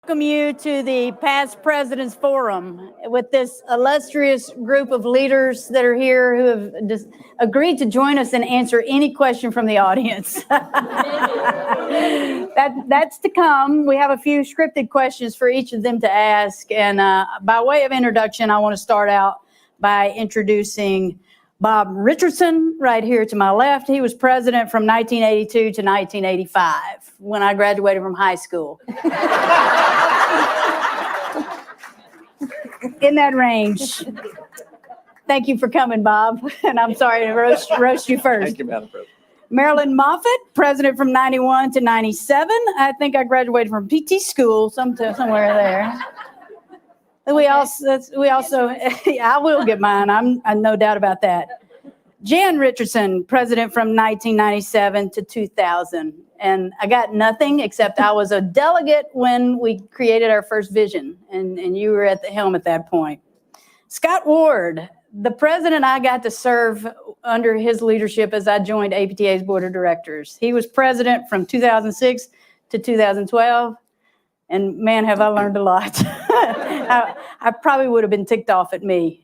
Welcome you to the Past Presidents Forum with this illustrious group of leaders that are here who have agreed to join us and answer any question from the audience. That's to come. We have a few scripted questions for each of them to ask. And by way of introduction, I want to start out by introducing Bob Richardson right here to my left. He was president from 1982 to 1985 when I graduated from high school. In that range. Thank you for coming, Bob. And I'm sorry to roast you first. Thank you, Madam President. Marilyn Moffat, president from 91 to 97. I think I graduated from PT school somewhere there. We also, I will get mine. I'm no doubt about that. Jan Richardson, president from 1997 to 2000. And I got nothing except I was a delegate when we created our first vision. And you were at the helm at that point. Scott Ward, the president I got to serve under his leadership as I joined APTA's board of directors. He was president from 2006 to 2012. And man, have I learned a lot. I probably would have been ticked off at me.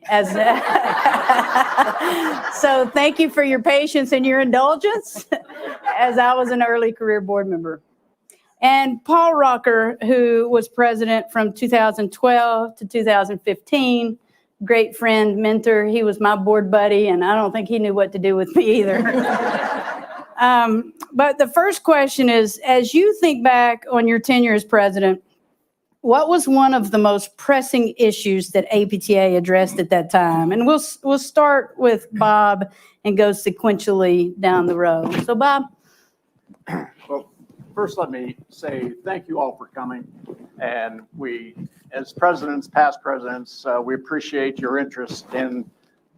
So thank you for your patience and your indulgence as I was an early career board member. And Paul Rockar, who was president from 2012 to 2015, great friend, mentor. He was my board buddy, and I don't think he knew what to do with me either. But the first question is, as you think back on your tenure as president, what was one of the most pressing issues that APTA addressed at that time? And we'll start with Bob and go sequentially down the road. So, Bob. Well, first let me say thank you all for coming. And we, as presidents, past presidents, we appreciate your interest in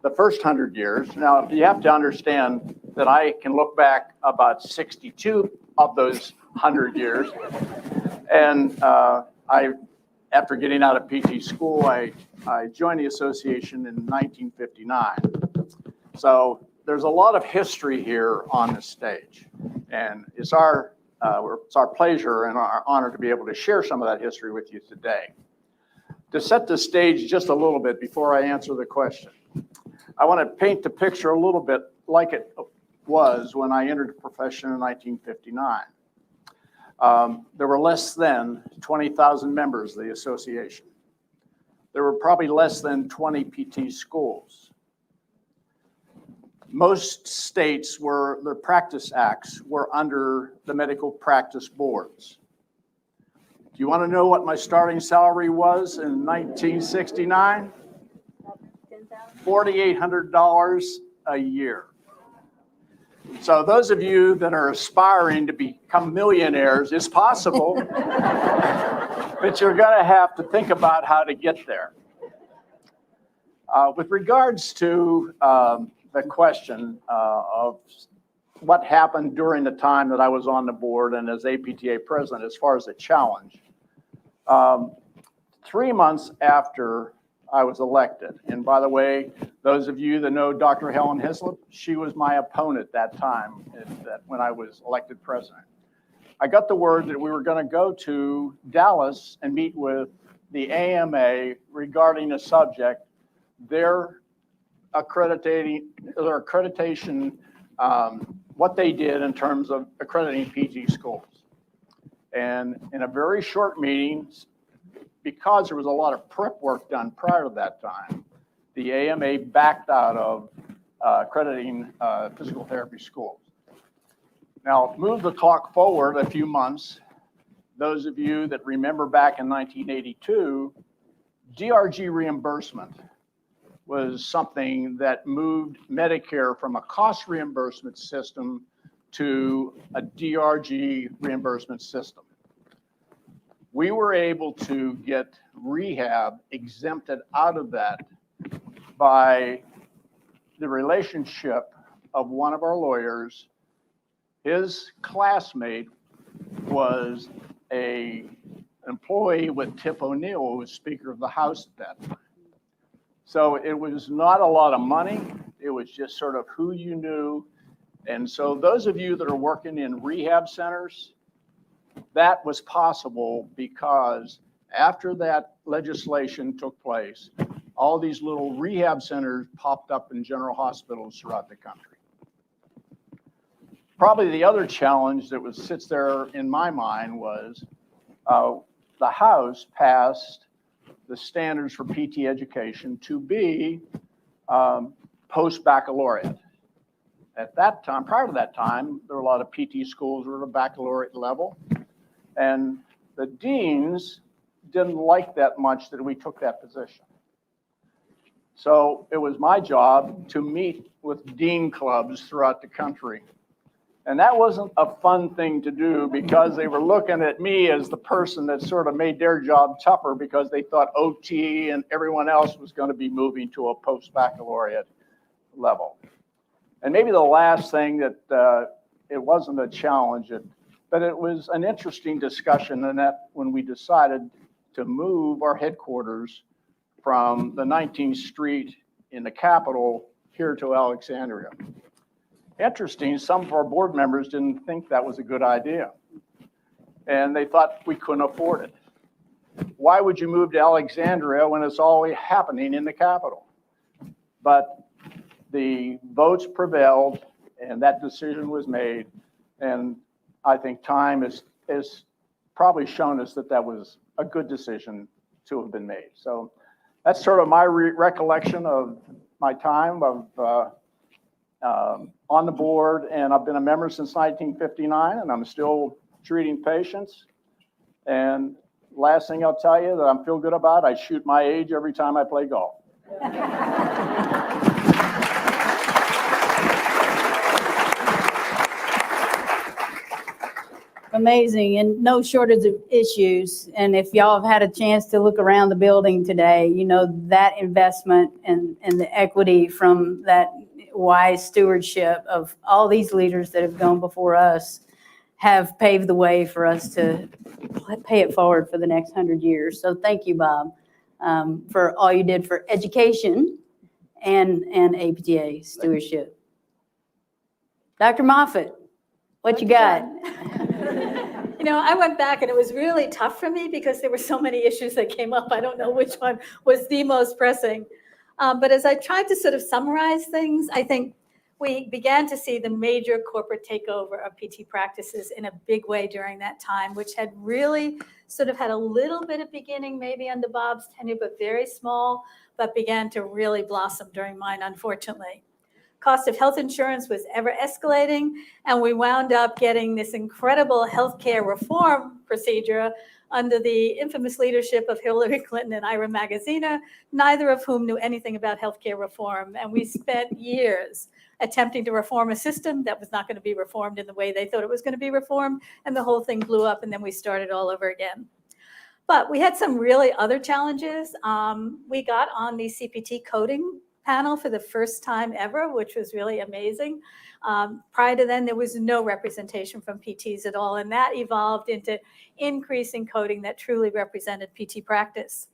the first 100 years. Now, you have to understand that I can look back about 62 of those 100 years. And after getting out of PT school, I joined the association in 1959. So there's a lot of history here on the stage. And it's our pleasure and our honor to be able to share some of that history with you today. To set the stage just a little bit before I answer the question, I want to paint the picture a little bit like it was when I entered the profession in 1959. There were less than 20,000 members of the association. There were probably less than 20 PT schools. Most states their practice acts were under the medical practice boards. Do you want to know what my starting salary was in 1969? $4,800 a year. So those of you that are aspiring to become millionaires, it's possible, but you're going to have to think about how to get there. With regards to the question of what happened during the time that I was on the board and as APTA president, as far as the challenge, 3 months after I was elected, and by the way, those of you that know Dr. Helen Hislop, she was my opponent that time when I was elected president. I got the word that we were going to go to Dallas and meet with the AMA regarding a subject, their accreditation, what they did in terms of accrediting PG schools. And in a very short meeting, because there was a lot of prep work done prior to that time, the AMA backed out of accrediting physical therapy schools. Now, move the clock forward a few months. Those of you that remember back in 1982, DRG reimbursement was something that moved Medicare from a cost reimbursement system to a DRG reimbursement system. We were able to get rehab exempted out of that by the relationship of one of our lawyers. His classmate was an employee with Tip O'Neill, who was Speaker of the House at that time. So it was not a lot of money. It was just sort of who you knew. And so those of you that are working in rehab centers, that was possible because After that legislation took place, all these little rehab centers popped up in general hospitals throughout the country. Probably the other challenge that sits there in my mind was the House passed the standards for PT education to be post-baccalaureate. At that time, prior to that time, there were a lot of PT schools that were at a baccalaureate level, and the deans didn't like that much that we took that position. So it was my job to meet with dean clubs throughout the country. And that wasn't a fun thing to do because they were looking at me as the person that sort of made their job tougher because they thought OT and everyone else was going to be moving to a post-baccalaureate level. And maybe the last thing that it wasn't a challenge, but it was an interesting discussion, and that when we decided to move our headquarters from the 19th Street in the Capitol here to Alexandria. Interesting, some of our board members didn't think that was a good idea, and they thought we couldn't afford it. Why would you move to Alexandria when it's all happening in the Capitol? But the votes prevailed, and that decision was made, and I think time has probably shown us that that was a good decision to have been made. So that's sort of my recollection of my time of on the board, and I've been a member since 1959, and I'm still treating patients. And last thing I'll tell you that I feel good about, I shoot my age every time I play golf. Amazing, and no shortage of issues. And if y'all have had a chance to look around the building today, you know that investment and the equity from that wise stewardship of all these leaders that have gone before us have paved the way for us to pay it forward for the next 100 years. So thank you, Bob, for all you did for education and APTA stewardship. Dr. Moffat, what you got? You know, I went back and it was really tough for me because there were so many issues that came up. I don't know which one was the most pressing. But as I tried to sort of summarize things, I think we began to see the major corporate takeover of PT practices in a big way during that time, which had really sort of had a little bit of beginning maybe under Bob's tenure, but very small, but began to really blossom during mine, unfortunately. Cost of health insurance was ever escalating, and we wound up getting this incredible healthcare reform procedure under the infamous leadership of Hillary Clinton and Ira Magaziner, neither of whom knew anything about healthcare reform. And we spent years attempting to reform a system that was not going to be reformed in the way they thought it was going to be reformed, and the whole thing blew up, and then we started all over again. But we had some really other challenges. We got on the CPT coding panel for the first time ever, which was really amazing. Prior to then, there was no representation from PTs at all, and that evolved into increasing coding that truly represented PT practice.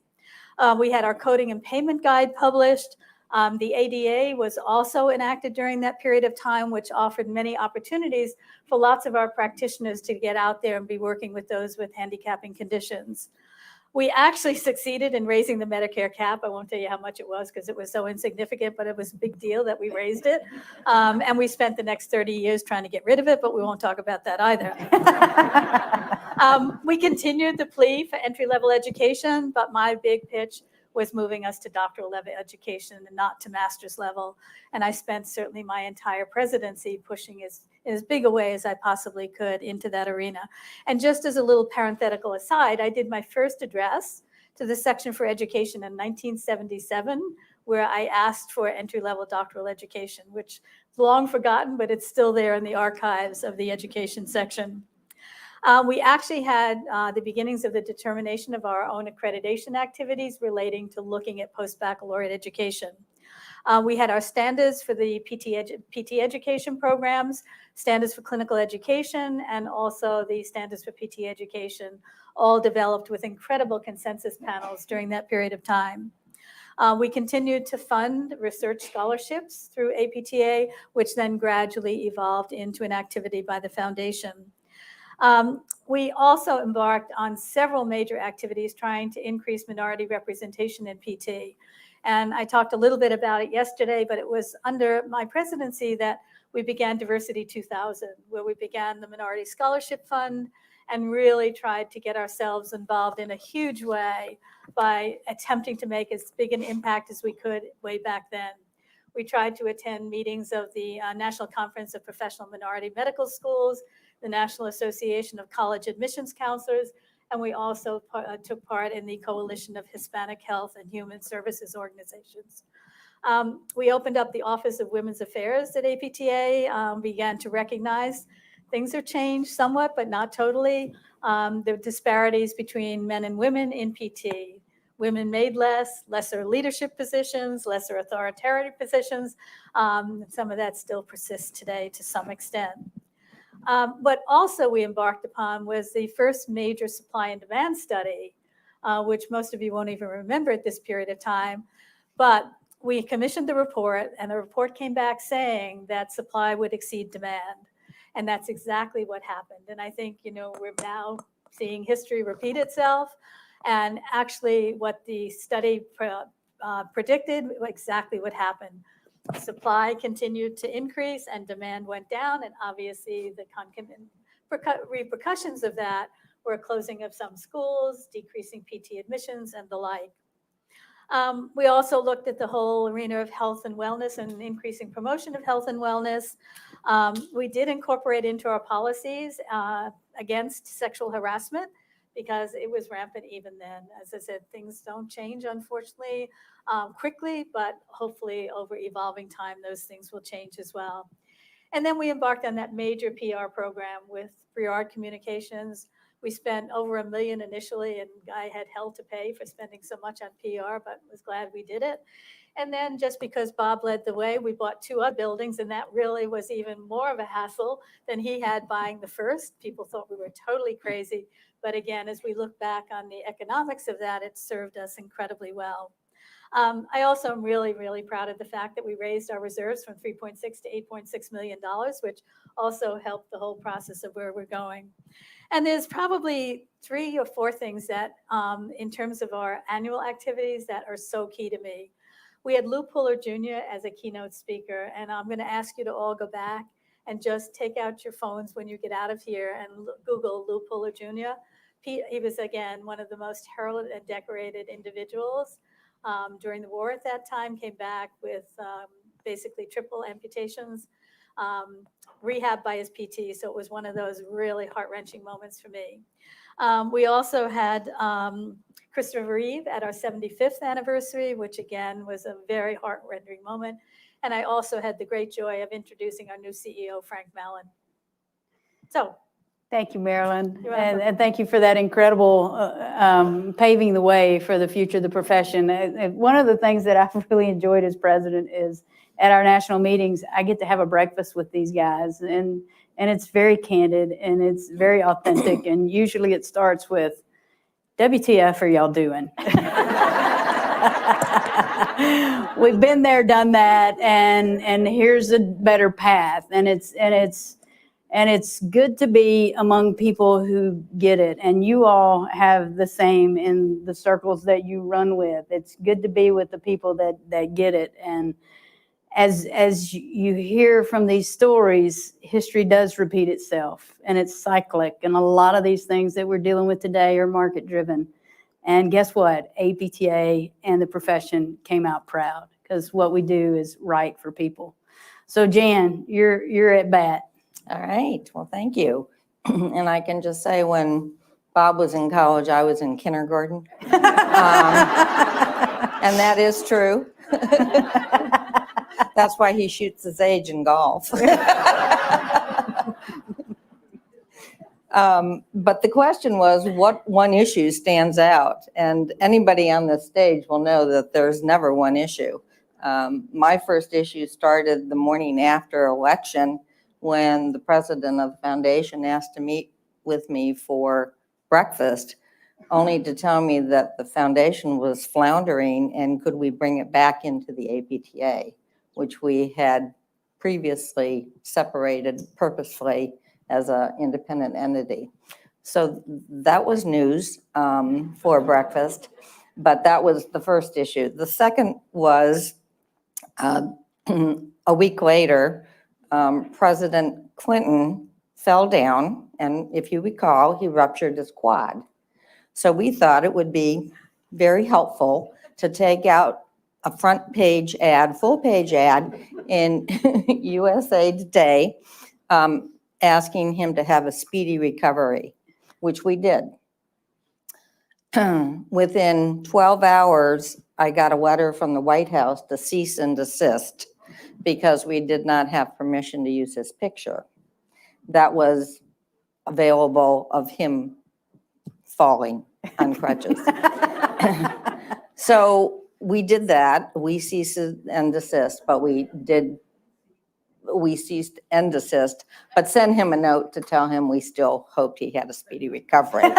We had our coding and payment guide published. The ADA was also enacted during that period of time, which offered many opportunities for lots of our practitioners to get out there and be working with those with handicapping conditions. We actually succeeded in raising the Medicare Cap. I won't tell you how much it was because it was so insignificant, but it was a big deal that we raised it. And we spent the next 30 years trying to get rid of it, but we won't talk about that either. We continued the plea for entry-level education, but my big pitch was moving us to doctoral level education and not to master's level. And I spent certainly my entire presidency pushing as big a way as I possibly could into that arena. And just as a little parenthetical aside, I did my first address to the Section for Education in 1977, where I asked for entry-level doctoral education, which is long forgotten, but it's still there in the archives of the education section. We actually had the beginnings of the determination of our own accreditation activities relating to looking at post-baccalaureate education. We had our standards for the PT education programs, standards for clinical education, and also the standards for PT education, all developed with incredible consensus panels during that period of time. We continued to fund research scholarships through APTA, which then gradually evolved into an activity by the foundation. We also embarked on several major activities trying to increase minority representation in PT. And I talked a little bit about it yesterday, but it was under my presidency that we began Diversity 2000, where we began the Minority Scholarship Fund and really tried to get ourselves involved in a huge way by attempting to make as big an impact as we could way back then. We tried to attend meetings of the National Conference of Professional Minority Medical Schools, the National Association of College Admissions Counselors, and we also took part in the Coalition of Hispanic Health and Human Services Organizations. We opened up the Office of Women's Affairs at APTA, began to recognize things have changed somewhat, but not totally. The disparities between men and women in PT. Women made lesser leadership positions, lesser authoritarian positions. Some of that still persists today to some extent. What also we embarked upon was the first major supply and demand study, which most of you won't even remember at this period of time. But we commissioned the report, and the report came back saying that supply would exceed demand. And that's exactly what happened. And I think, we're now seeing history repeat itself. And actually what the study predicted, exactly what happened. Supply continued to increase and demand went down. And obviously the repercussions of that were closing of some schools, decreasing PT admissions and the like. We also looked at the whole arena of health and wellness and increasing promotion of health and wellness. We did incorporate into our policies against sexual harassment because it was rampant even then. As I said, things don't change, unfortunately, quickly, but hopefully over evolving time, those things will change as well. And then we embarked on that major PR program with Briard Communications. We spent over $1 million initially, and I had hell to pay for spending so much on PR, but was glad we did it. And then just because Bob led the way, we bought 2 other buildings, and that really was even more of a hassle than he had buying the first. People thought we were totally crazy. But again, as we look back on the economics of that, it served us incredibly well. I also am really, really proud of the fact that we raised our reserves from $3.6 to $8.6 million, which also helped the whole process of where we're going. And there's probably 3 or 4 things that, in terms of our annual activities, that are so key to me. We had Lou Puller Jr. as a keynote speaker, and I'm going to ask you to all go back and just take out your phones when you get out of here and Google Lou Puller Jr. He was, again, one of the most heralded and decorated individuals during the war at that time, came back with basically triple amputations, rehab by his PT. So it was one of those really heart-wrenching moments for me. We also had Christopher Reeve at our 75th anniversary, which again was a very heart-rending moment. And I also had the great joy of introducing our new CEO, Frank Mallon. So. Thank you, Marilyn. You're welcome. And thank you for that incredible paving the way for the future of the profession. One of the things that I've really enjoyed as president is at our national meetings, I get to have a breakfast with these guys, and it's very candid and it's very authentic. And usually it starts with, WTF are y'all doing? We've been there, done that, and here's a better path. And it's good to be among people who get it. And you all have the same in the circles that you run with. It's good to be with the people that get it. And as you hear from these stories, history does repeat itself, and it's cyclic. And a lot of these things that we're dealing with today are market driven. And guess what? APTA and the profession came out proud because what we do is right for people. So Jan, you're at bat. All right. Well, thank you. And I can just say when Bob was in college, I was in kindergarten. And that is true. That's why he shoots his age in golf. But the question was, what one issue stands out? And anybody on this stage will know that there's never one issue. My first issue started the morning after election when the president of the foundation asked to meet with me for breakfast, only to tell me that the foundation was floundering and could we bring it back into the APTA, which we had previously separated purposefully as an independent entity. So that was news for breakfast, but that was the first issue. The second was a week later, President Clinton fell down, and if you recall, he ruptured his quad. So we thought it would be very helpful to take out a front page ad, full page ad in USA Today, asking him to have a speedy recovery, which we did. Within 12 hours, I got a letter from the White House to cease and desist because we did not have permission to use his picture. That was available of him falling on crutches. So we did that. We ceased and desist, but we ceased and desist, but send him a note to tell him we still hoped he had a speedy recovery.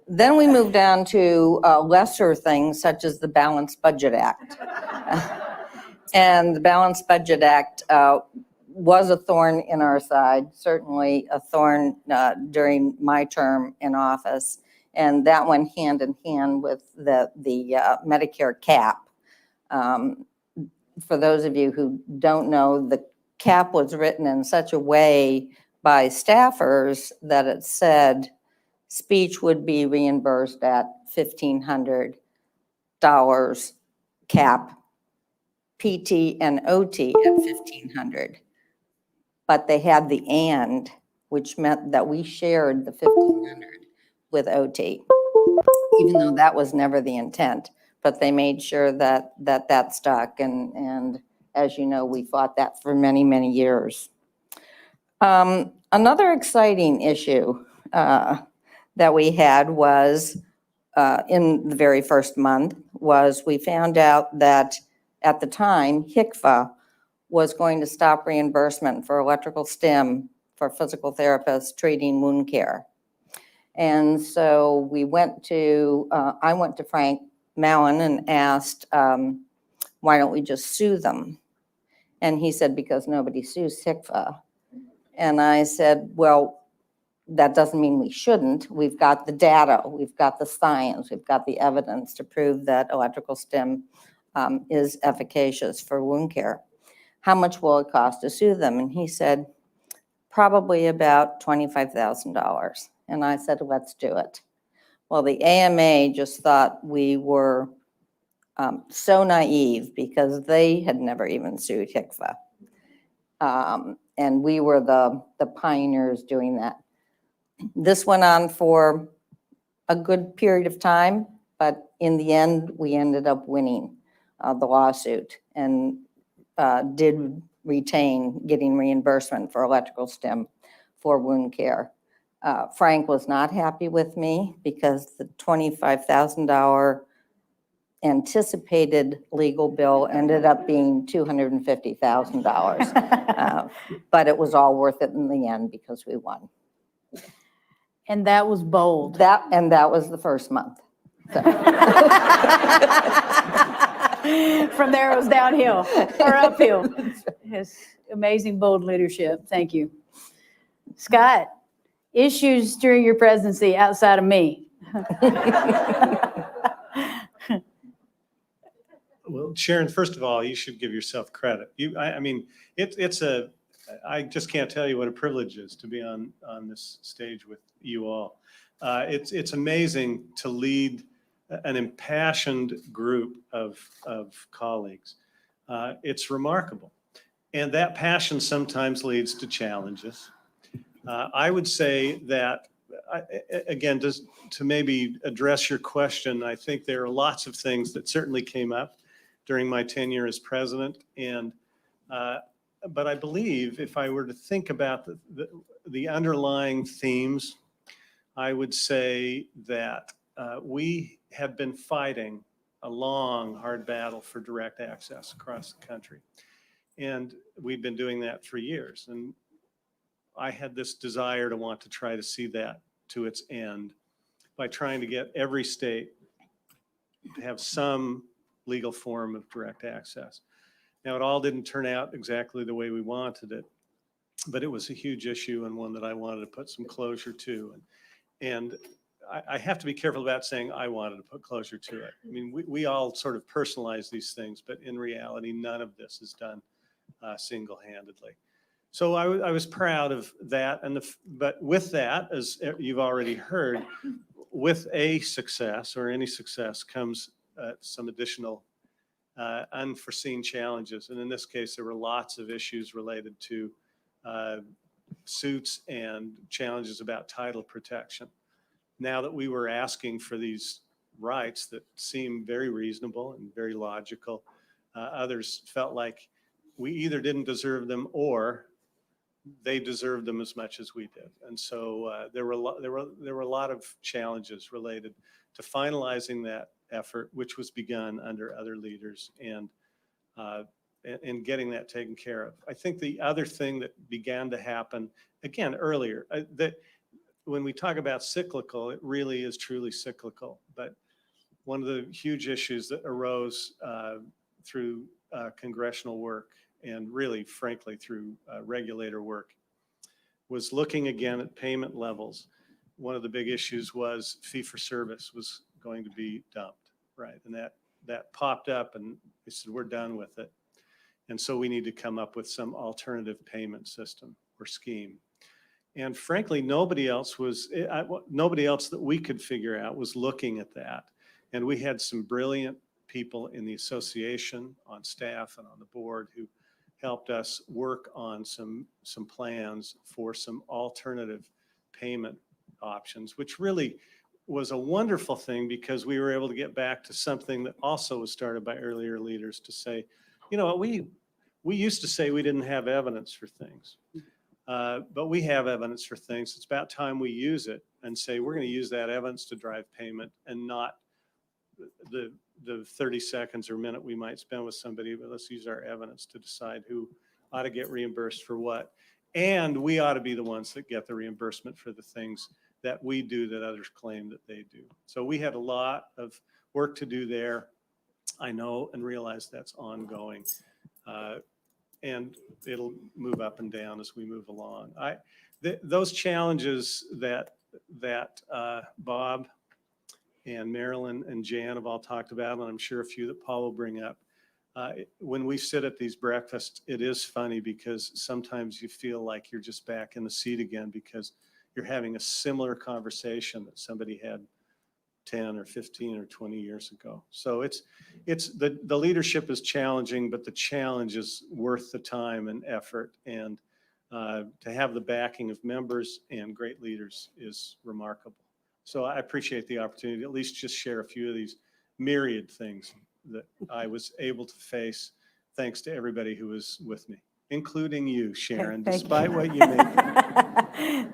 Then we moved down to lesser things such as the Balanced Budget Act. And the Balanced Budget Act was a thorn in our side, certainly a thorn during my term in office. And that went hand in hand with the Medicare Cap. For those of you who don't know, the cap was written in such a way by staffers that it said speech would be reimbursed at $1,500 cap, PT and OT at $1,500. But they had the and, which meant that we shared the $1,500 with OT, even though that was never the intent. But they made sure that stuck, and as you know, we fought that for many, many years. Another exciting issue that we had was in the very first month was we found out that at the time HCFA was going to stop reimbursement for electrical stim for physical therapists treating wound care. And so we went to, I went to Frank Marilyn and asked, why don't we just sue them? And he said, because nobody sues HCFA. And I said, well, that doesn't mean we shouldn't. We've got the data, we've got the science, we've got the evidence to prove that electrical stim is efficacious for wound care. How much will it cost to sue them? And he said, probably about $25,000. And I said, let's do it. Well, the AMA just thought we were so naive because they had never even sued HCFA. And we were the pioneers doing that. This went on for a good period of time, but in the end, we ended up winning the lawsuit and did retain getting reimbursement for electrical stim for wound care. Frank was not happy with me because the $25,000 anticipated legal bill ended up being $250,000. But it was all worth it in the end because we won. And that was bold. That was the first month. So. From there, it was downhill or uphill. Yes, amazing, bold leadership. Thank you. Scott, issues during your presidency outside of me. Well, Sharon, first of all, you should give yourself credit. I mean, I just can't tell you what a privilege it is to be on this stage with you all. It's amazing to lead an impassioned group of colleagues. It's remarkable. And that passion sometimes leads to challenges. I would say that, again, just to maybe address your question, I think there are lots of things that certainly came up during my tenure as president. But I believe if I were to think about the underlying themes, I would say that we have been fighting a long, hard battle for direct access across the country. And we've been doing that for years. And I had this desire to want to try to see that to its end by trying to get every state to have some legal form of direct access. Now, it all didn't turn out exactly the way we wanted it. but it was a huge issue and one that I wanted to put some closure to. And I have to be careful about saying I wanted to put closure to it. I mean, we all sort of personalize these things, but in reality, none of this is done single-handedly. So I was proud of that. But with that, as you've already heard, with a success or any success comes some additional unforeseen challenges. And in this case, there were lots of issues related to suits and challenges about title protection. Now that we were asking for these rights that seem very reasonable and very logical, others felt like we either didn't deserve them or they deserved them as much as we did. And so there were a lot of challenges related to finalizing that effort, which was begun under other leaders, and getting that taken care of. I think the other thing that began to happen, again, earlier, that when we talk about cyclical, it really is truly cyclical. But one of the huge issues that arose through congressional work and really, frankly, through regulator work was looking again at payment levels. One of the big issues was fee-for-service was going to be dumped, right? And that popped up, and they said, we're done with it. And so we need to come up with some alternative payment system or scheme. And frankly, nobody else that we could figure out was looking at that. And we had some brilliant people in the association, on staff and on the board, who helped us work on some plans for some alternative payment options, which really was a wonderful thing because we were able to get back to something that also was started by earlier leaders to say, you know, we used to say we didn't have evidence for things. But we have evidence for things. It's about time we use it and say we're going to use that evidence to drive payment and not the 30 seconds or minute we might spend with somebody, but let's use our evidence to decide who ought to get reimbursed for what. And we ought to be the ones that get the reimbursement for the things that we do that others claim that they do. So we had a lot of work to do there. I know and realize that's ongoing. And it'll move up and down as we move along. Those challenges that Bob and Marilyn and Jan have all talked about, and I'm sure a few that Paul will bring up. When we sit at these breakfasts, it is funny because sometimes you feel like you're just back in the seat again because you're having a similar conversation that somebody had 10 or 15 or 20 years ago. So it's the leadership is challenging, but the challenge is worth the time and effort. And to have the backing of members and great leaders is remarkable. So I appreciate the opportunity to at least just share a few of these myriad things that I was able to face thanks to everybody who was with me, including you, Sharon, despite what you may think.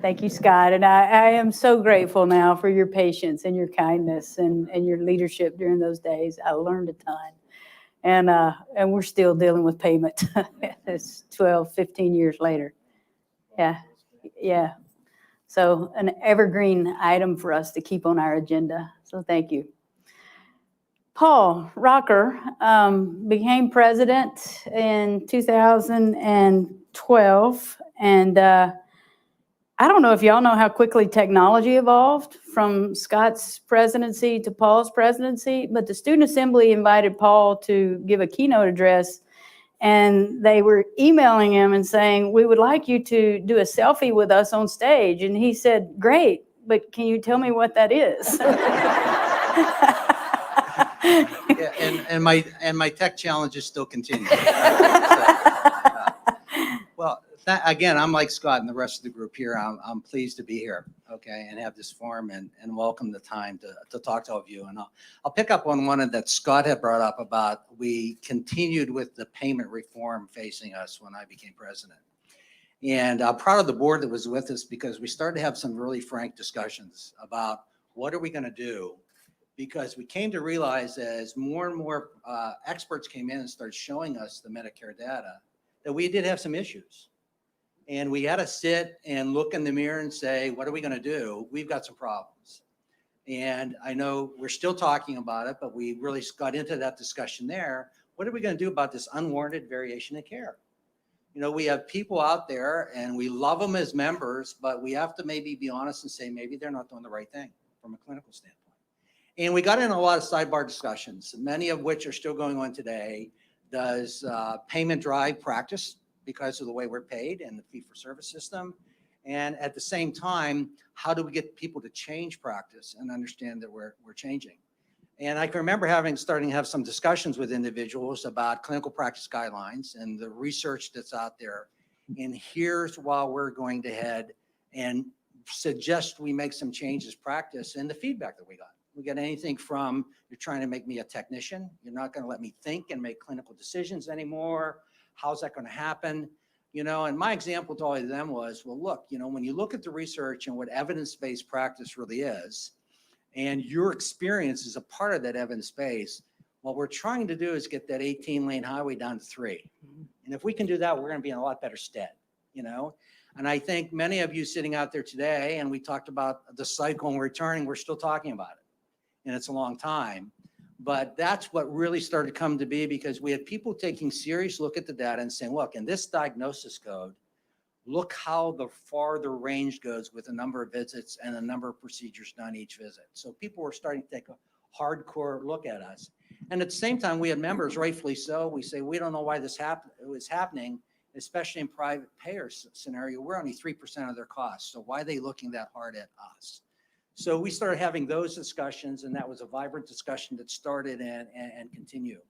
Thank you, Scott. And I am so grateful now for your patience and your kindness and your leadership during those days. I learned a ton. And we're still dealing with payment. It's 12, 15 years later. Yeah. So an evergreen item for us to keep on our agenda. So thank you. Paul Rockar became president in 2012. And I don't know if y'all know how quickly technology evolved from Scott's presidency to Paul's presidency, but the Student Assembly invited Paul to give a keynote address. And they were emailing him and saying, we would like you to do a selfie with us on stage. And he said, great, but can you tell me what that is? Yeah, and my tech challenges still continue. Again, I'm like Scott and the rest of the group here. I'm pleased to be here, okay, and have this forum and welcome the time to talk to all of you. And I'll pick up on one that Scott had brought up about we continued with the payment reform facing us when I became president. And I'm proud of the board that was with us because we started to have some really frank discussions about what are we going to do, because we came to realize as more and more experts came in and started showing us the Medicare data that we did have some issues. And we had to sit and look in the mirror and say, what are we going to do? We've got some problems. And I know we're still talking about it, but we really got into that discussion there. What are we going to do about this unwarranted variation in care? You know, we have people out there and we love them as members, but we have to maybe be honest and say, maybe they're not doing the right thing from a clinical standpoint. And we got in a lot of sidebar discussions, many of which are still going on today. Does payment drive practice because of the way we're paid and the fee-for-service system? And at the same time, how do we get people to change practice and understand that we're changing? And I can remember starting to have some discussions with individuals about clinical practice guidelines and the research that's out there. And here's why we're going to head and suggest we make some changes practice, and the feedback that we got. We got anything from, you're trying to make me a technician. You're not going to let me think and make clinical decisions anymore. How's that going to happen? You know, and my example to all of them was, well, look, you know, when you look at the research and what evidence-based practice really is, and your experience is a part of that evidence base, what we're trying to do is get that 18-lane highway down to 3. And if we can do that, we're going to be in a lot better stead, you know? And I think many of you sitting out there today, and we talked about the cycle and returning, we're still talking about it. And it's a long time. But that's what really started to come to be, because we had people taking serious look at the data and saying, look, in this diagnosis code, look how the farther range goes with the number of visits and the number of procedures done each visit. So people were starting to take a hardcore look at us. And at the same time, we had members, rightfully so, we say, we don't know why this was happening, especially in private payer scenario. We're only 3% of their costs. So why are they looking that hard at us? So we started having those discussions, and that was a vibrant discussion that started and continued.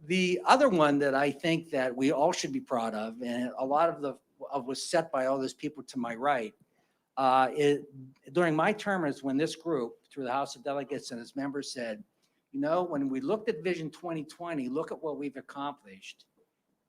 The other one that I think that we all should be proud of, and a lot of was set by all those people to my right, during my term is when this group, through the House of Delegates and its members, said, you know, when we looked at Vision 2020, look at what we've accomplished.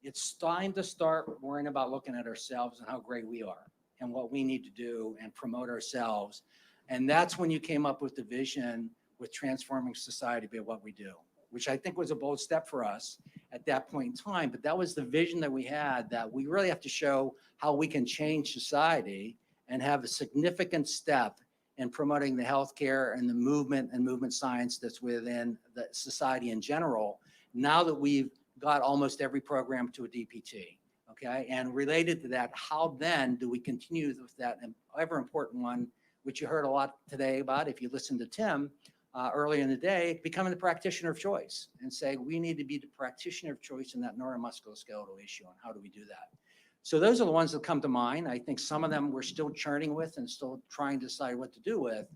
It's time to start worrying about looking at ourselves and how great we are and what we need to do and promote ourselves. And that's when you came up with the vision with transforming society by what we do, which I think was a bold step for us at that point in time. But that was the vision that we had, that we really have to show how we can change society and have a significant step in promoting the healthcare and the movement and movement science that's within the society in general, now that we've got almost every program to a DPT. Okay, and related to that, how then do we continue with that ever important one, which you heard a lot today about, if you listen to Tim earlier in the day, becoming the practitioner of choice, and say we need to be the practitioner of choice in that neuromusculoskeletal issue, and how do we do that? So those are the ones that come to mind. I think some of them we're still churning with and still trying to decide what to do with,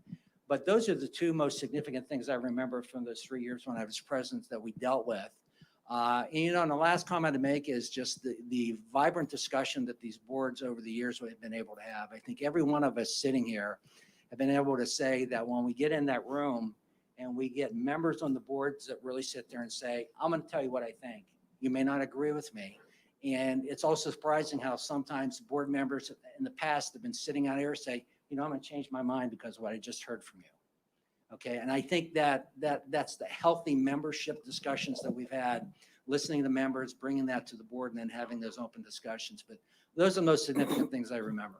but those are the two most significant things I remember from those 3 years when I was president that we dealt with. And, you know, and the last comment to make is just the vibrant discussion that these boards over the years have been able to have. I think every one of us sitting here have been able to say that when we get in that room and we get members on the boards that really sit there and say, I'm going to tell you what I think. You may not agree with me. And it's also surprising how sometimes board members in the past have been sitting out here and say, you know, I'm going to change my mind because of what I just heard from you. Okay, and I think that's the healthy membership discussions that we've had, listening to members, bringing that to the board, and then having those open discussions. But those are the most significant things I remember.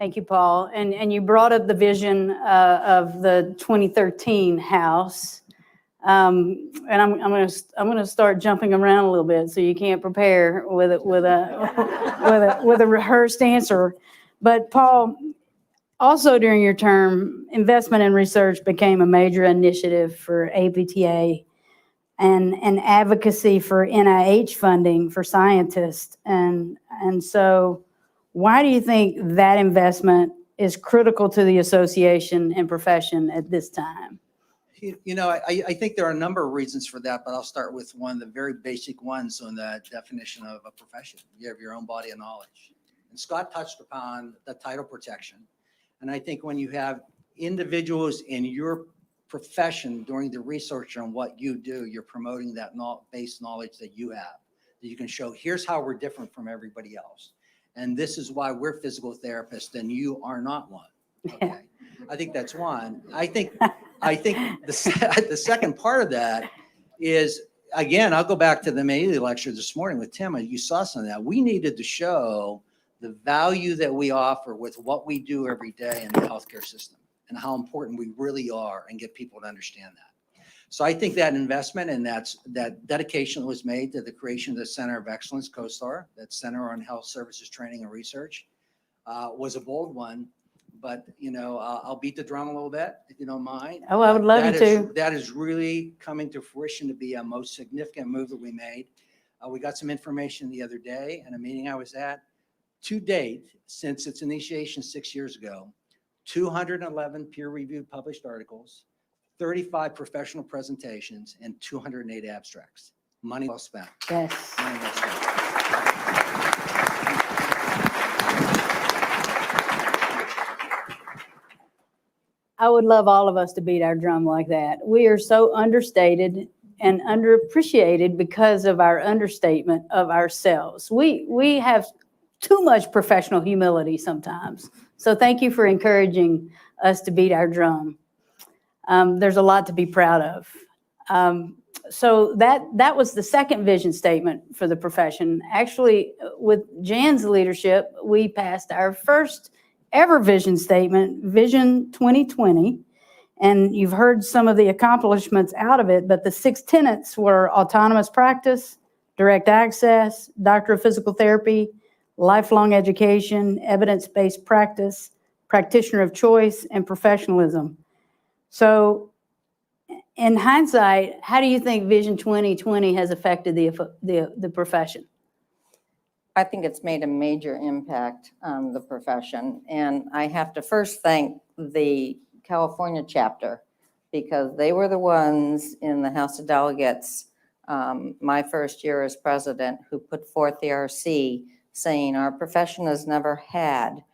Thank you, Paul. And you brought up the vision of the 2013 House. And I'm going to start jumping around a little bit, so you can't prepare with a rehearsed answer. But Paul, also during your term, investment in research became a major initiative for APTA, and advocacy for NIH funding for scientists. And so why do you think that investment is critical to the association and profession at this time? You know, I think there are a number of reasons for that, but I'll start with one of the very basic ones on the definition of a profession. You have your own body of knowledge. And Scott touched upon the title protection. And I think when you have individuals in your profession doing the research on what you do, you're promoting that base knowledge that you have, that you can show, here's how we're different from everybody else. And this is why we're physical therapists and you are not one. Okay. I think that's one. I think the second part of that is, again, I'll go back to the Massey lecture this morning with Tim. You saw some of that. We needed to show the value that we offer with what we do every day in the healthcare system and how important we really are, and get people to understand that. So I think that investment and that dedication that was made to the creation of the Center of Excellence, COSTAR, that Center on Health Services Training and Research, was a bold one. But, I'll beat the drum a little bit, if you don't mind. Oh, I would love you That to. That is really coming to fruition to be a most significant move that we made. We got some information the other day in a meeting I was at. To date, since its initiation 6 years ago, 211 peer-reviewed published articles, 35 professional presentations, and 208 abstracts. Money well spent. Yes. Money well spent. I would love all of us to beat our drum like that. We are so understated and underappreciated because of our understatement of ourselves. We have too much professional humility sometimes. So thank you for encouraging us to beat our drum. There's a lot to be proud of. So that was the second vision statement for the profession. Actually, with Jan's leadership, we passed our first ever vision statement, Vision 2020. And you've heard some of the accomplishments out of it, but the 6 tenets were autonomous practice, direct access, doctor of physical therapy, lifelong education, evidence-based practice, practitioner of choice, and professionalism. So in hindsight, how do you think Vision 2020 has affected the profession? I think it's made a major impact on the profession. And I have to first thank the California chapter, because they were the ones in the House of Delegates, my first year as president, who put forth the RC saying our profession has never had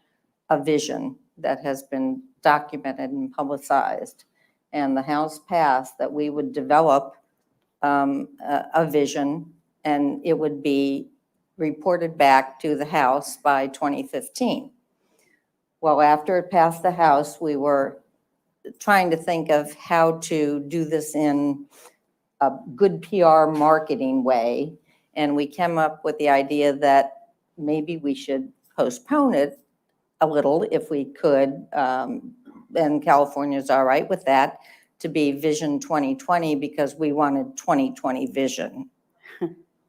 a vision that has been documented and publicized. And the House passed that we would develop a vision, and it would be reported back to the House by 2015. Well, after it passed the House, we were trying to think of how to do this in a good PR marketing way. And we came up with the idea that maybe we should postpone it a little if we could, and California's all right with that, to be Vision 2020 because we wanted 2020 vision.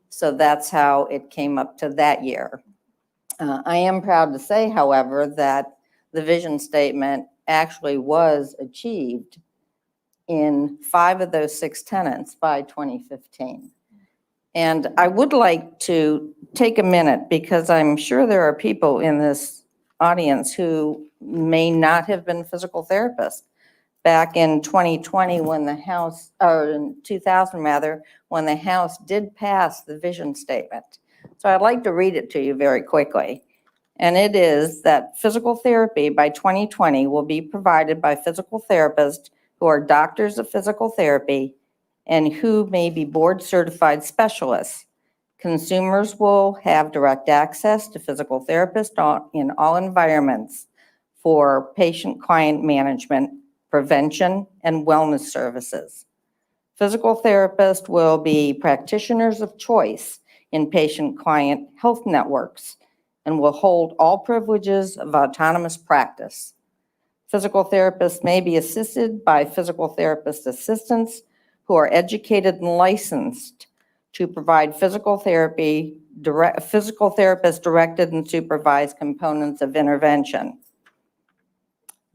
So that's how it came up to that year. I am proud to say, however, that the vision statement actually was achieved in 5 of those 6 tenets by 2015. And I would like to take a minute, because I'm sure there are people in this audience who may not have been physical therapists. Back in 2020, when the House, or in 2000 rather, when the House did pass the vision statement. So I'd like to read it to you very quickly. And it is that physical therapy by 2020 will be provided by physical therapists who are doctors of physical therapy and who may be board certified specialists. Consumers will have direct access to physical therapists in all environments for patient-client management, prevention, and wellness services. Physical therapists will be practitioners of choice in patient-client health networks and will hold all privileges of autonomous practice. Physical therapists may be assisted by physical therapist assistants who are educated and licensed to provide physical therapist directed and supervised components of intervention.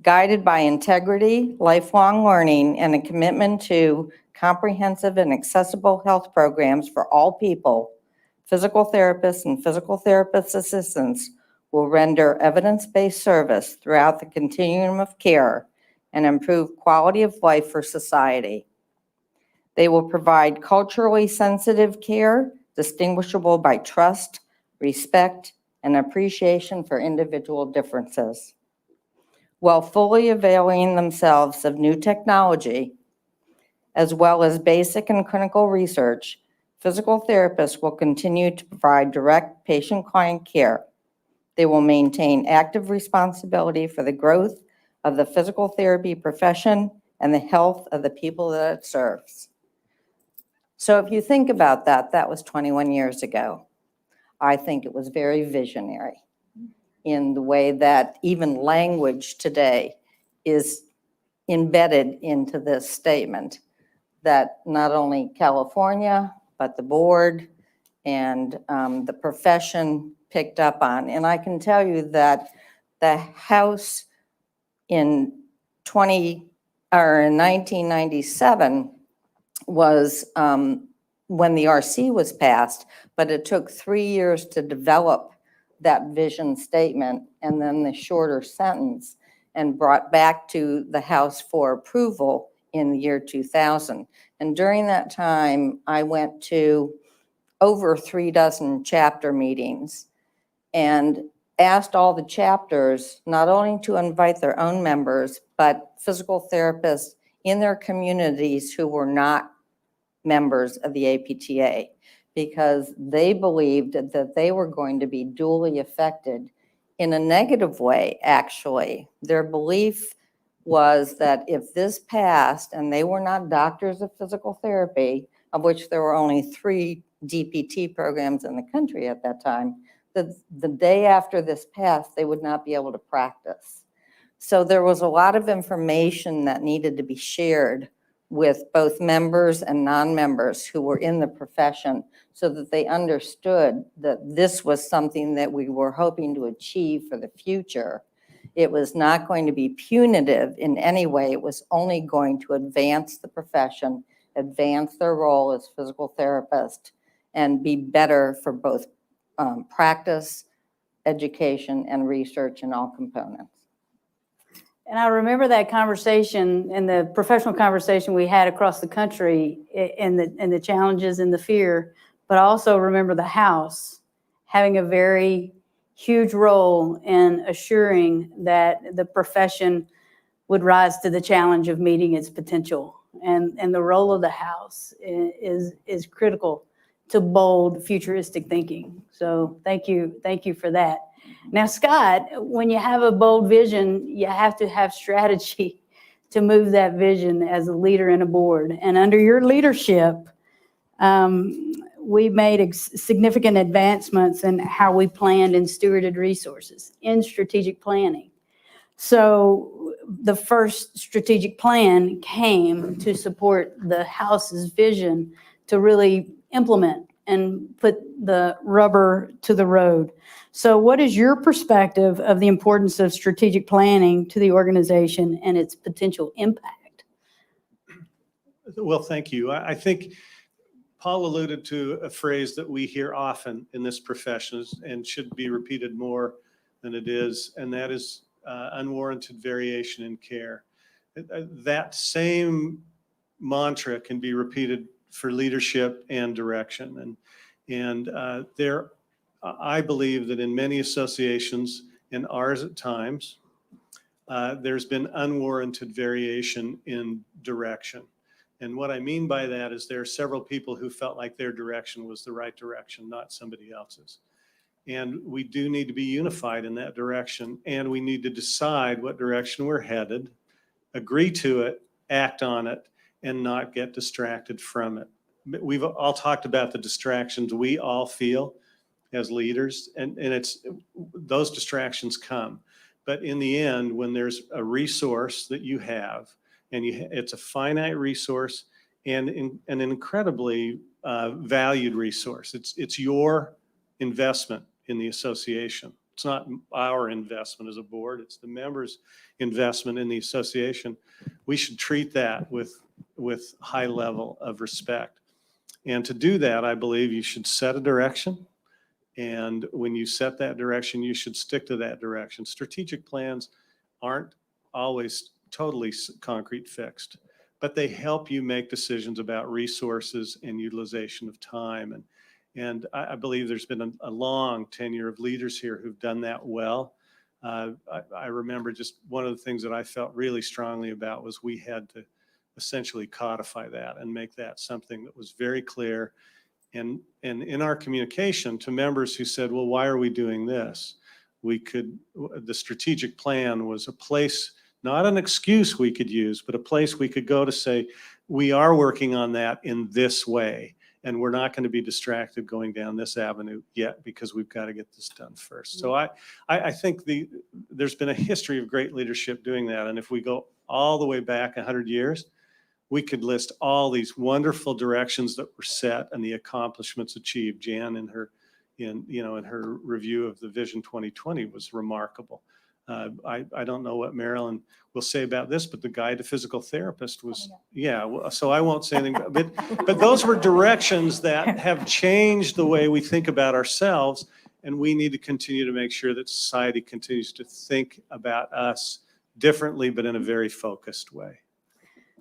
Guided by integrity, lifelong learning, and a commitment to comprehensive and accessible health programs for all people, physical therapists and physical therapist assistants will render evidence-based service throughout the continuum of care and improve quality of life for society. They will provide culturally sensitive care, distinguishable by trust, respect, and appreciation for individual differences. While fully availing themselves of new technology, as well as basic and clinical research, physical therapists will continue to provide direct patient-client care. They will maintain active responsibility for the growth of the physical therapy profession and the health of the people that it serves. So if you think about that, that was 21 years ago. I think it was very visionary in the way that even language today is embedded into this statement, that not only California, but the board and the profession picked up on. And I can tell you that the House in 1997 was when the RC was passed, but it took 3 years to develop that vision statement and then the shorter sentence, and brought back to the House for approval in the year 2000. And during that time, I went to over 36 chapter meetings and asked all the chapters not only to invite their own members, but physical therapists in their communities who were not members of the APTA, because they believed that they were going to be duly affected in a negative way, actually. Their belief was that if this passed, and they were not doctors of physical therapy, of which there were only 3 DPT programs in the country at that time, that the day after this passed, they would not be able to practice. So there was a lot of information that needed to be shared with both members and non-members who were in the profession, so that they understood that this was something that we were hoping to achieve for the future. It was not going to be punitive in any way. It was only going to advance the profession, advance their role as physical therapists, and be better for both practice, education, and research in all components. And I remember that conversation and the professional conversation we had across the country, and the challenges and the fear, but I also remember the House having a very huge role in assuring that the profession would rise to the challenge of meeting its potential. And the role of the House is critical to bold, futuristic thinking. So thank you for that. Now, Scott, when you have a bold vision, you have to have strategy to move that vision as a leader in a board. And under your leadership, we made significant advancements in how we planned and stewarded resources in strategic planning. So the first strategic plan came to support the House's vision to really implement and put the rubber to the road. So what is your perspective of the importance of strategic planning to the organization and its potential impact? Well, thank you. I think Paul alluded to a phrase that we hear often in this profession and should be repeated more than it is, and that is unwarranted variation in care. That same mantra can be repeated for leadership and direction. And there, I believe that in many associations, and ours at times, there's been unwarranted variation in direction. And what I mean by that is there are several people who felt like their direction was the right direction, not somebody else's. And we do need to be unified in that direction, and we need to decide what direction we're headed, agree to it, act on it, and not get distracted from it. We've all talked about the distractions we all feel as leaders, and it's those distractions come. But in the end, when there's a resource that you have, and it's a finite resource and an incredibly valued resource, it's your investment in the association. It's not our investment as a board, it's the members' investment in the association. We should treat that with high level of respect. And to do that, I believe you should set a direction. And when you set that direction, you should stick to that direction. Strategic plans aren't always totally concrete fixed, but they help you make decisions about resources and utilization of time. And I believe there's been a long tenure of leaders here who've done that well. I remember just one of the things that I felt really strongly about was we had to essentially codify that and make that something that was very clear. And in our communication to members who said, well, why are we doing this? The strategic plan was a place, not an excuse we could use, but a place we could go to say, we are working on that in this way. And we're not going to be distracted going down this avenue yet because we've got to get this done first. So I think there's been a history of great leadership doing that. And if we go all the way back 100 years, we could list all these wonderful directions that were set and the accomplishments achieved. Jan in her review of the Vision 2020 was remarkable. I don't know what Marilyn will say about this, but the Guide to Physical Therapist was, so I won't say anything, but those were directions that have changed the way we think about ourselves, and we need to continue to make sure that society continues to think about us differently, but in a very focused way.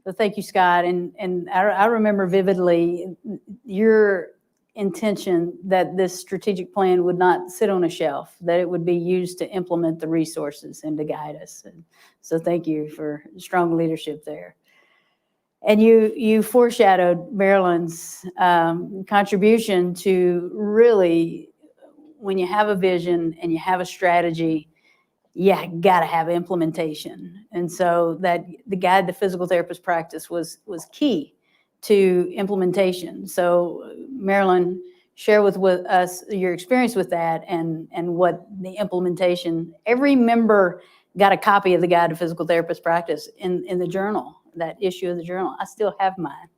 So thank you, Scott. And I remember vividly your intention that this strategic plan would not sit on a shelf, that it would be used to implement the resources and to guide us. And so thank you for strong leadership there. And you foreshadowed Marilyn's contribution to really, when you have a vision and you have a strategy, you got to have implementation. And so that the Guide to Physical Therapist Practice was key to implementation. So Marilyn, share with us your experience with that and what the implementation. Every member got a copy of the Guide to Physical Therapist Practice in the journal, that issue of the journal. I still have mine.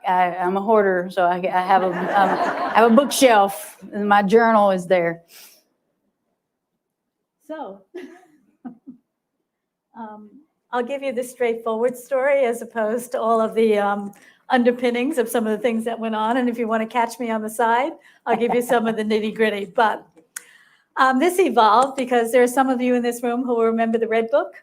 I'm a hoarder, so I have a bookshelf, and my journal is there. So, I'll give you the straightforward story as opposed to all of the underpinnings of some of the things that went on. And if you want to catch me on the side, I'll give you some of the nitty gritty. But this evolved because there are some of you in this room who will remember the Red Book,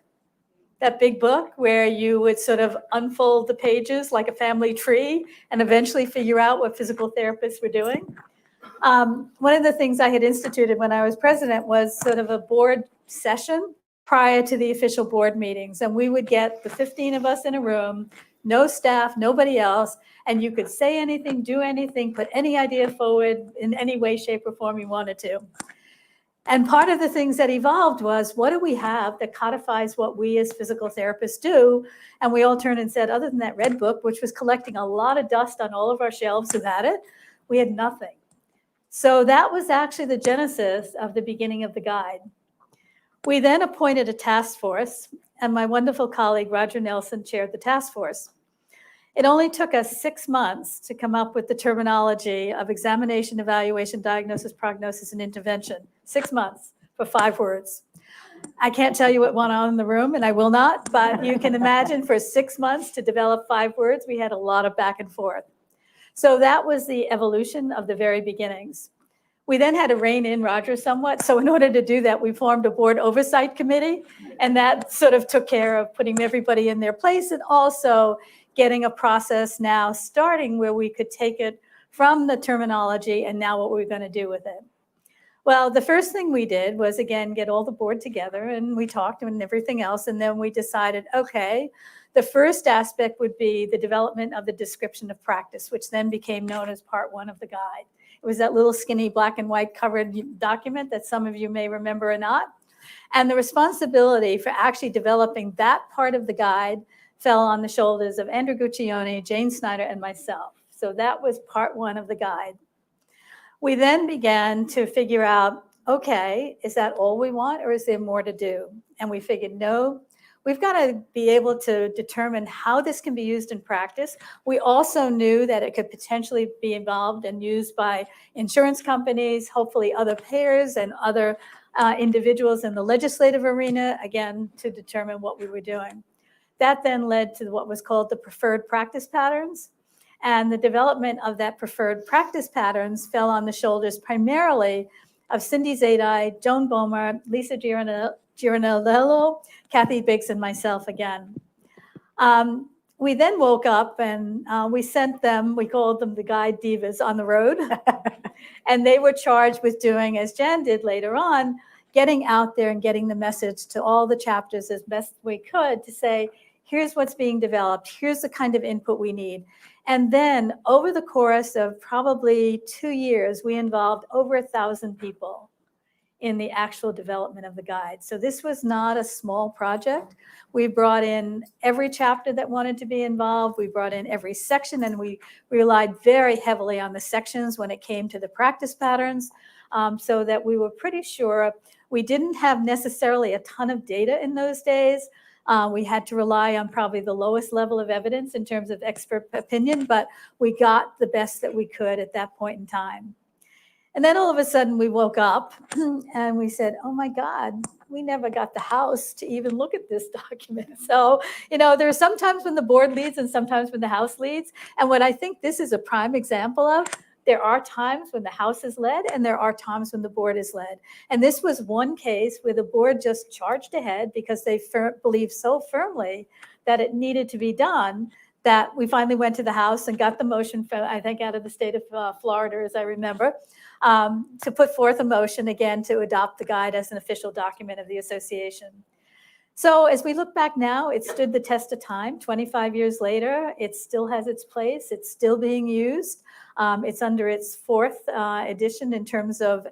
that big book where you would sort of unfold the pages like a family tree and eventually figure out what physical therapists were doing. One of the things I had instituted when I was president was sort of a board session prior to the official board meetings. And we would get the 15 of us in a room, no staff, nobody else, and you could say anything, do anything, put any idea forward in any way, shape, or form you wanted to. And part of the things that evolved was, what do we have that codifies what we as physical therapists do? And we all turned and said, other than that Red Book, which was collecting a lot of dust on all of our shelves who had it, we had nothing. So that was actually the genesis of the beginning of the guide. We then appointed a task force, and my wonderful colleague, Roger Nelson, chaired the task force. It only took us 6 months to come up with the terminology of examination, evaluation, diagnosis, prognosis, and intervention. 6 months for 5 words. I can't tell you what went on in the room, and I will not, but you can imagine for 6 months to develop 5 words, we had a lot of back and forth. So that was the evolution of the very beginnings. We then had to rein in Roger somewhat. So in order to do that, we formed a board oversight committee, and that sort of took care of putting everybody in their place and also getting a process now starting where we could take it from the terminology and now what we're going to do with it. Well, the first thing we did was, again, get all the board together, and we talked and everything else. And then we decided, okay, the first aspect would be the development of the description of practice, which then became known as Part 1 of the guide. It was that little skinny black and white covered document that some of you may remember or not. And the responsibility for actually developing that part of the guide fell on the shoulders of Andrew Guccione, Jane Snyder, and myself. So that was Part 1 of the guide. We then began to figure out, okay, is that all we want, or is there more to do? And we figured, no, we've got to be able to determine how this can be used in practice. We also knew that it could potentially be involved and used by insurance companies, hopefully other payers and other individuals in the legislative arena, again, to determine what we were doing. That then led to what was called the preferred practice patterns. And the development of that preferred practice patterns fell on the shoulders primarily of Cindy Zadai, Joan Bomer, Lisa Giranello, Kathy Biggs, and myself again. We then woke up and we sent them, we called them the guide divas on the road. And they were charged with doing, as Jan did later on, getting out there and getting the message to all the chapters as best we could to say, here's what's being developed, here's the kind of input we need. And then over the course of probably 2 years, we involved over 1,000 people in the actual development of the guide. So this was not a small project. We brought in every chapter that wanted to be involved. We brought in every section, and we relied very heavily on the sections when it came to the practice patterns, so that we were pretty sure. We didn't have necessarily a ton of data in those days, We had to rely on probably the lowest level of evidence in terms of expert opinion, but we got the best that we could at that point in time. And then all of a sudden we woke up and we said, oh my God, we never got the House to even look at this document. So, there are sometimes when the board leads and sometimes when the House leads. And what I think this is a prime example of, there are times when the House is led and there are times when the board is led. And this was one case where the board just charged ahead because they believed so firmly that it needed to be done that we finally went to the House and got the motion from, I think, out of the state of Florida, as I remember, to put forth a motion again to adopt the guide as an official document of the association. So as we look back now, it stood the test of time. 25 years later, it still has its place. It's still being used. It's under its fourth edition in terms of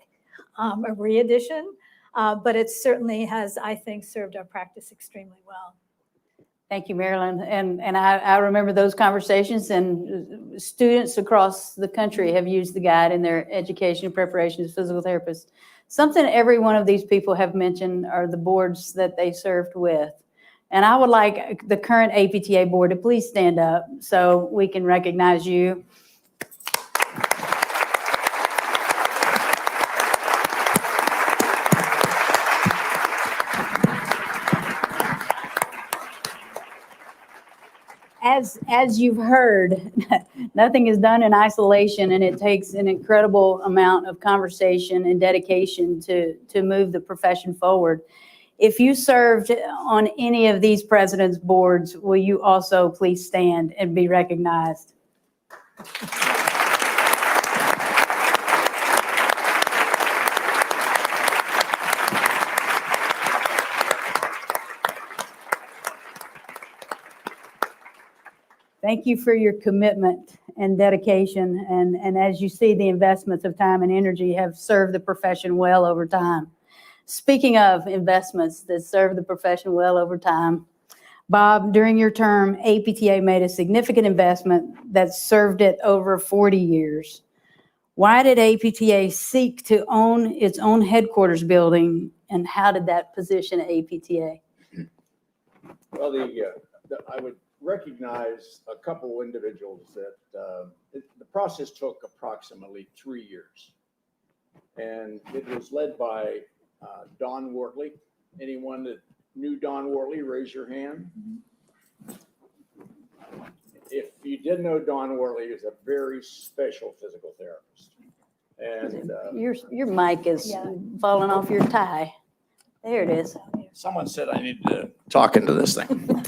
a re-edition, but it certainly has, I think, served our practice extremely well. Thank you, Marilyn. And I remember those conversations, and students across the country have used the guide in their education and preparation as physical therapists. Something every one of these people have mentioned are the boards that they served with. And I would like the current APTA board to please stand up so we can recognize you. As you've heard, nothing is done in isolation, and it takes an incredible amount of conversation and dedication to move the profession forward. If you served on any of these presidents' boards, will you also please stand and be recognized? Thank you for your commitment and dedication. And as you see, the investments of time and energy have served the profession well over time. Speaking of investments that serve the profession well over time, Bob, during your term, APTA made a significant investment that served it over 40 years. Why did APTA seek to own its own headquarters building, and how did that position APTA? Well, I would recognize a couple individuals that the process took approximately 3 years. And it was led by Don Wortley. Anyone that knew Don Wortley, raise your hand. If you didn't know Don Wortley, he was a very special physical therapist. And Your mic is falling off your tie. There it is. someone said I needed to talk into this thing.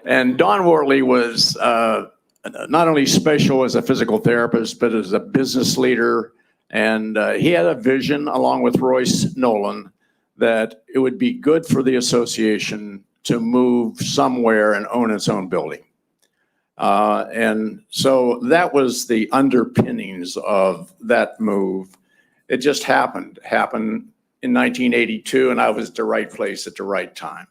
And Don Wortley was not only special as a physical therapist, but as a business leader. And he had a vision, along with Royce Nolan, that it would be good for the association to move somewhere and own its own building. And so that was the underpinnings of that move. It just happened in 1982, and I was at the right place at the right time.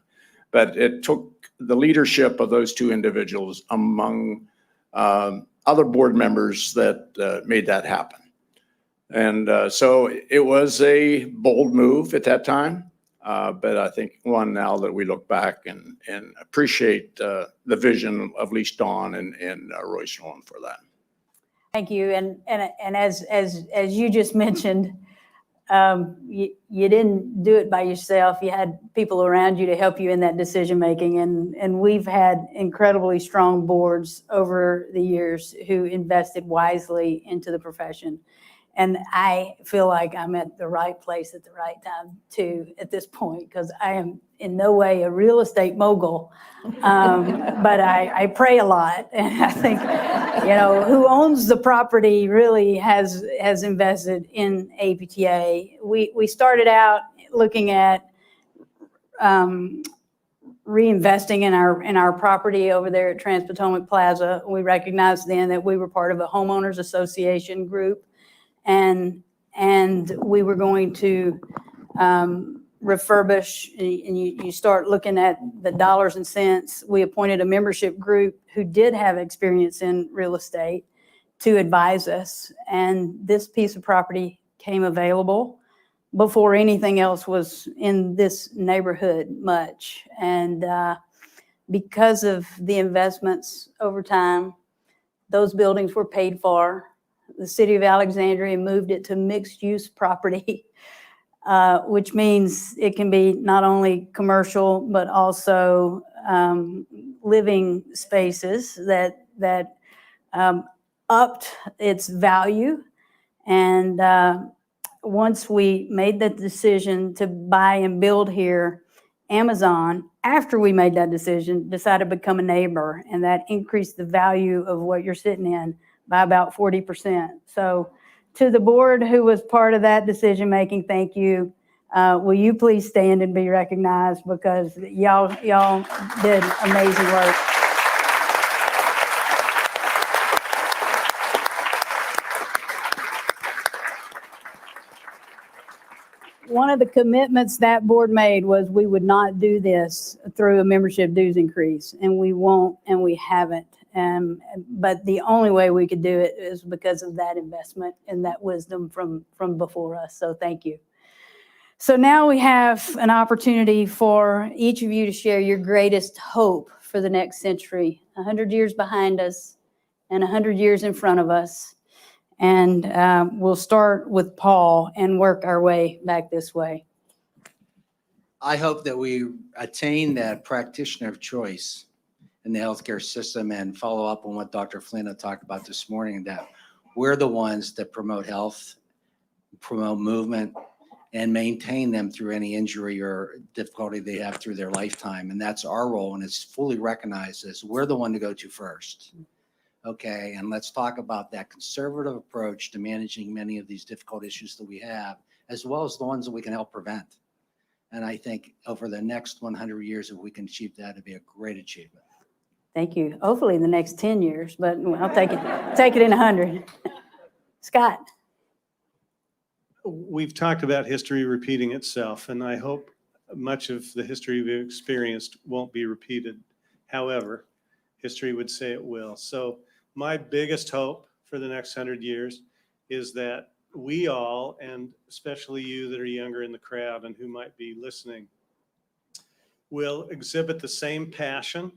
But it took the leadership of those two individuals among other board members that made that happen. And so it was a bold move at that time, but I think one now that we look back and appreciate the vision of at least Dawn and Royce Nolan for that. Thank you. And as you just mentioned, you didn't do it by yourself. You had people around you to help you in that decision making, and we've had incredibly strong boards over the years who invested wisely into the profession. And I feel like I'm at the right place at the right time too at this point, because I am in no way a real estate mogul, but I pray a lot, and I think who owns the property really has invested in APTA. We started out looking at reinvesting in our property over there at Trans-Potomac Plaza. We recognized then that we were part of a homeowners association group. And we were going to refurbish, and you start looking at the dollars and cents. We appointed a membership group who did have experience in real estate to advise us. And this piece of property came available before anything else was in this neighborhood much. And because of the investments over time, those buildings were paid for. The city of Alexandria moved it to mixed-use property, which means it can be not only commercial, but also living spaces that upped its value. And once we made the decision to buy and build here, Amazon, after we made that decision, decided to become a neighbor, and that increased the value of what you're sitting in by about 40%. So to the board who was part of that decision-making, thank you. Will you please stand and be recognized, because y'all did amazing work. One of the commitments that board made was we would not do this through a membership dues increase, and we won't, and we haven't. But the only way we could do it is because of that investment and that wisdom from before us. So thank you. So now we have an opportunity for each of you to share your greatest hope for the next century, 100 years behind us and 100 years in front of us. And we'll start with Paul and work our way back this way. I hope that we attain that practitioner of choice in the healthcare system, and follow up on what Dr. Flynn talked about this morning, that we're the ones that promote health, promote movement, and maintain them through any injury or difficulty they have through their lifetime. And that's our role, and it's fully recognized as we're the one to go to first. Okay, and let's talk about that conservative approach to managing many of these difficult issues that we have, as well as the ones that we can help prevent. And I think over the next 100 years, if we can achieve that, it'd be a great achievement. Thank you. Hopefully in the next 10 years, but I'll take it in 100. Scott. We've talked about history repeating itself, and I hope much of the history we've experienced won't be repeated. However, history would say it will. So my biggest hope for the next 100 years is that we all, and especially you that are younger in the crowd and who might be listening, will exhibit the same passion,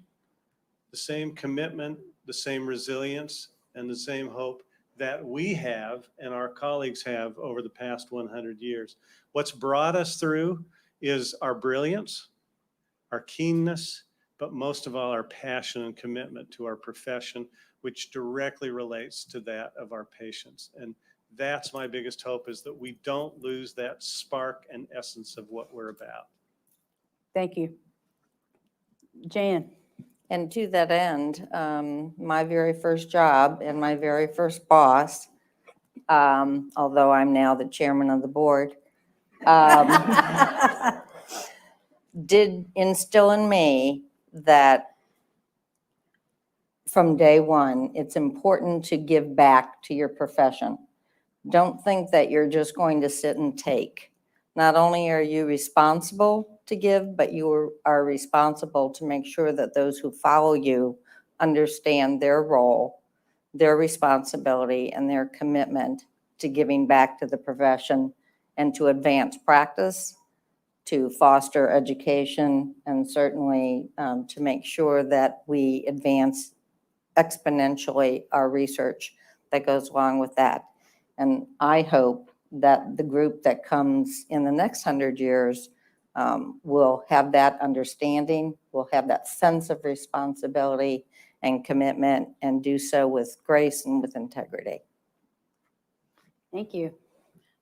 the same commitment, the same resilience, and the same hope that we have and our colleagues have over the past 100 years. What's brought us through is our brilliance, our keenness, but most of all, our passion and commitment to our profession, which directly relates to that of our patients. And that's my biggest hope, is that we don't lose that spark and essence of what we're about. Thank you. Jan. And to that end, my very first job and my very first boss, although I'm now the chairman of the board, did instill in me that from day one, it's important to give back to your profession. Don't think that you're just going to sit and take. Not only are you responsible to give, but you are responsible to make sure that those who follow you understand their role, their responsibility, and their commitment to giving back to the profession and to advance practice, to foster education, and certainly to make sure that we advance exponentially our research that goes along with that. And I hope that the group that comes in the next 100 years will have that understanding, will have that sense of responsibility and commitment, and do so with grace and with integrity. Thank you.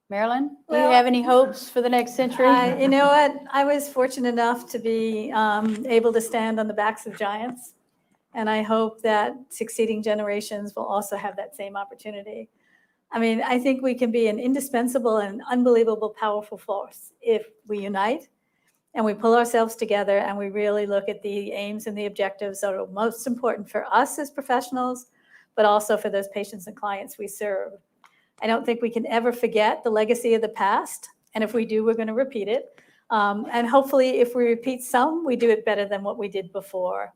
Marilyn, do Well, you have any hopes for the next century? You know what? I was fortunate enough to be able to stand on the backs of giants. And I hope that succeeding generations will also have that same opportunity. I mean, I think we can be an indispensable and unbelievable powerful force if we unite and we pull ourselves together and we really look at the aims and the objectives that are most important for us as professionals, but also for those patients and clients we serve. I don't think we can ever forget the legacy of the past. And if we do, we're going to repeat it. And hopefully, if we repeat some, we do it better than what we did before.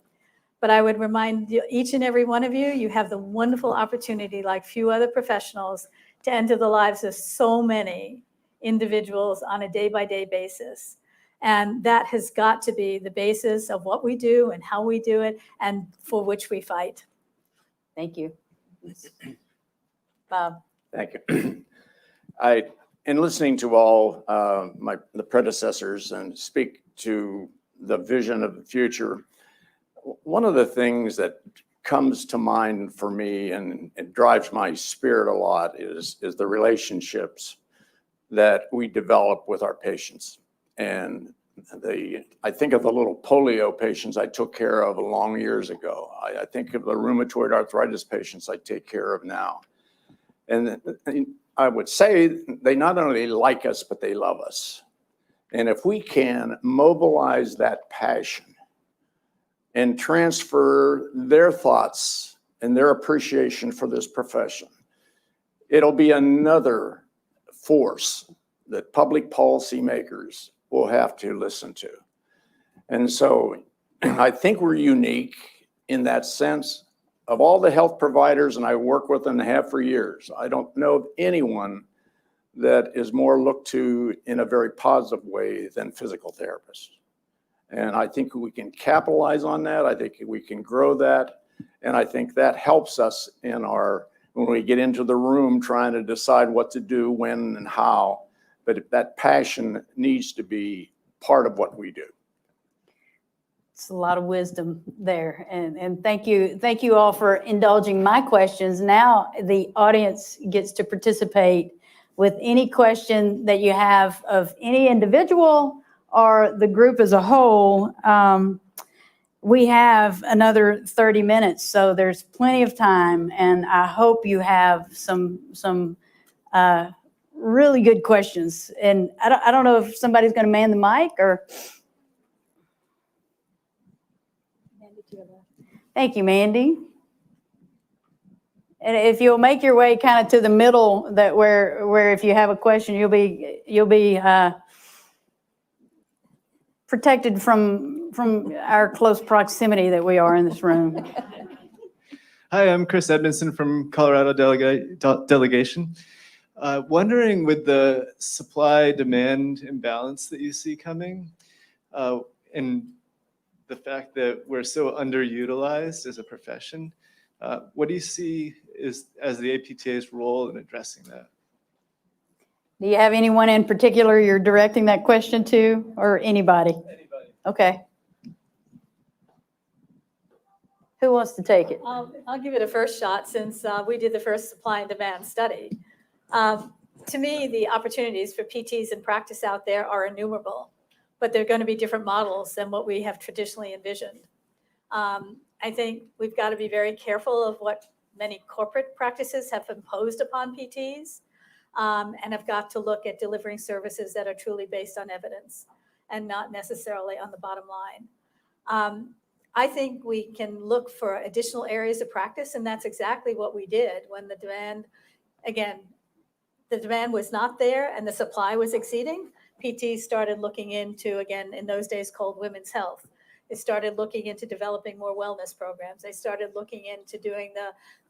But I would remind each and every one of you, you have the wonderful opportunity, like few other professionals, to enter the lives of so many individuals on a day-by-day basis. And that has got to be the basis of what we do and how we do it and for which we fight. Thank you. Bob. Thank you. In listening to all the predecessors and speak to the vision of the future, one of the things that comes to mind for me and it drives my spirit a lot is the relationships that we develop with our patients. And I think of the little polio patients I took care of long years ago. I think of the rheumatoid arthritis patients I take care of now. And I would say they not only like us, but they love us. And if we can mobilize that passion and transfer their thoughts and their appreciation for this profession, it'll be another force that public policy makers will have to listen to. And so I think we're unique in that sense. Of all the health providers, and I work with and have for years, I don't know of anyone that is more looked to in a very positive way than physical therapists. And I think we can capitalize on that. I think we can grow that. And I think that helps us when we get into the room trying to decide what to do, when and how. But that passion needs to be part of what we do. It's a lot of wisdom there. And thank you all for indulging my questions. Now the audience gets to participate with any question that you have of any individual or the group as a whole. We have another 30 minutes, so there's plenty of time. And I hope you have some really good questions. And I don't know if somebody's going to man the mic or... Thank you, Mandy. And if you'll make your way kind of to the middle, that where if you have a question, you'll be protected from our close proximity that we are in this room. Hi, I'm Chris Edmondson from Colorado delegation. Wondering with the supply-demand imbalance that you see coming, and the fact that we're so underutilized as a profession, what do you see as the APTA's role in addressing that? Do you have anyone in particular you're directing that question to, or anybody? Anybody. Okay. Who wants to take it? I'll give it a first shot since we did the first supply and demand study. To me, the opportunities for PTs in practice out there are innumerable, but they're going to be different models than what we have traditionally envisioned. I think we've got to be very careful of what many corporate practices have imposed upon PTs, and have got to look at delivering services that are truly based on evidence and not necessarily on the bottom line. I think we can look for additional areas of practice, and that's exactly what we did when the demand was not there and the supply was exceeding. PTs started looking into, again, in those days called women's health. They started looking into developing more wellness programs. They started looking into doing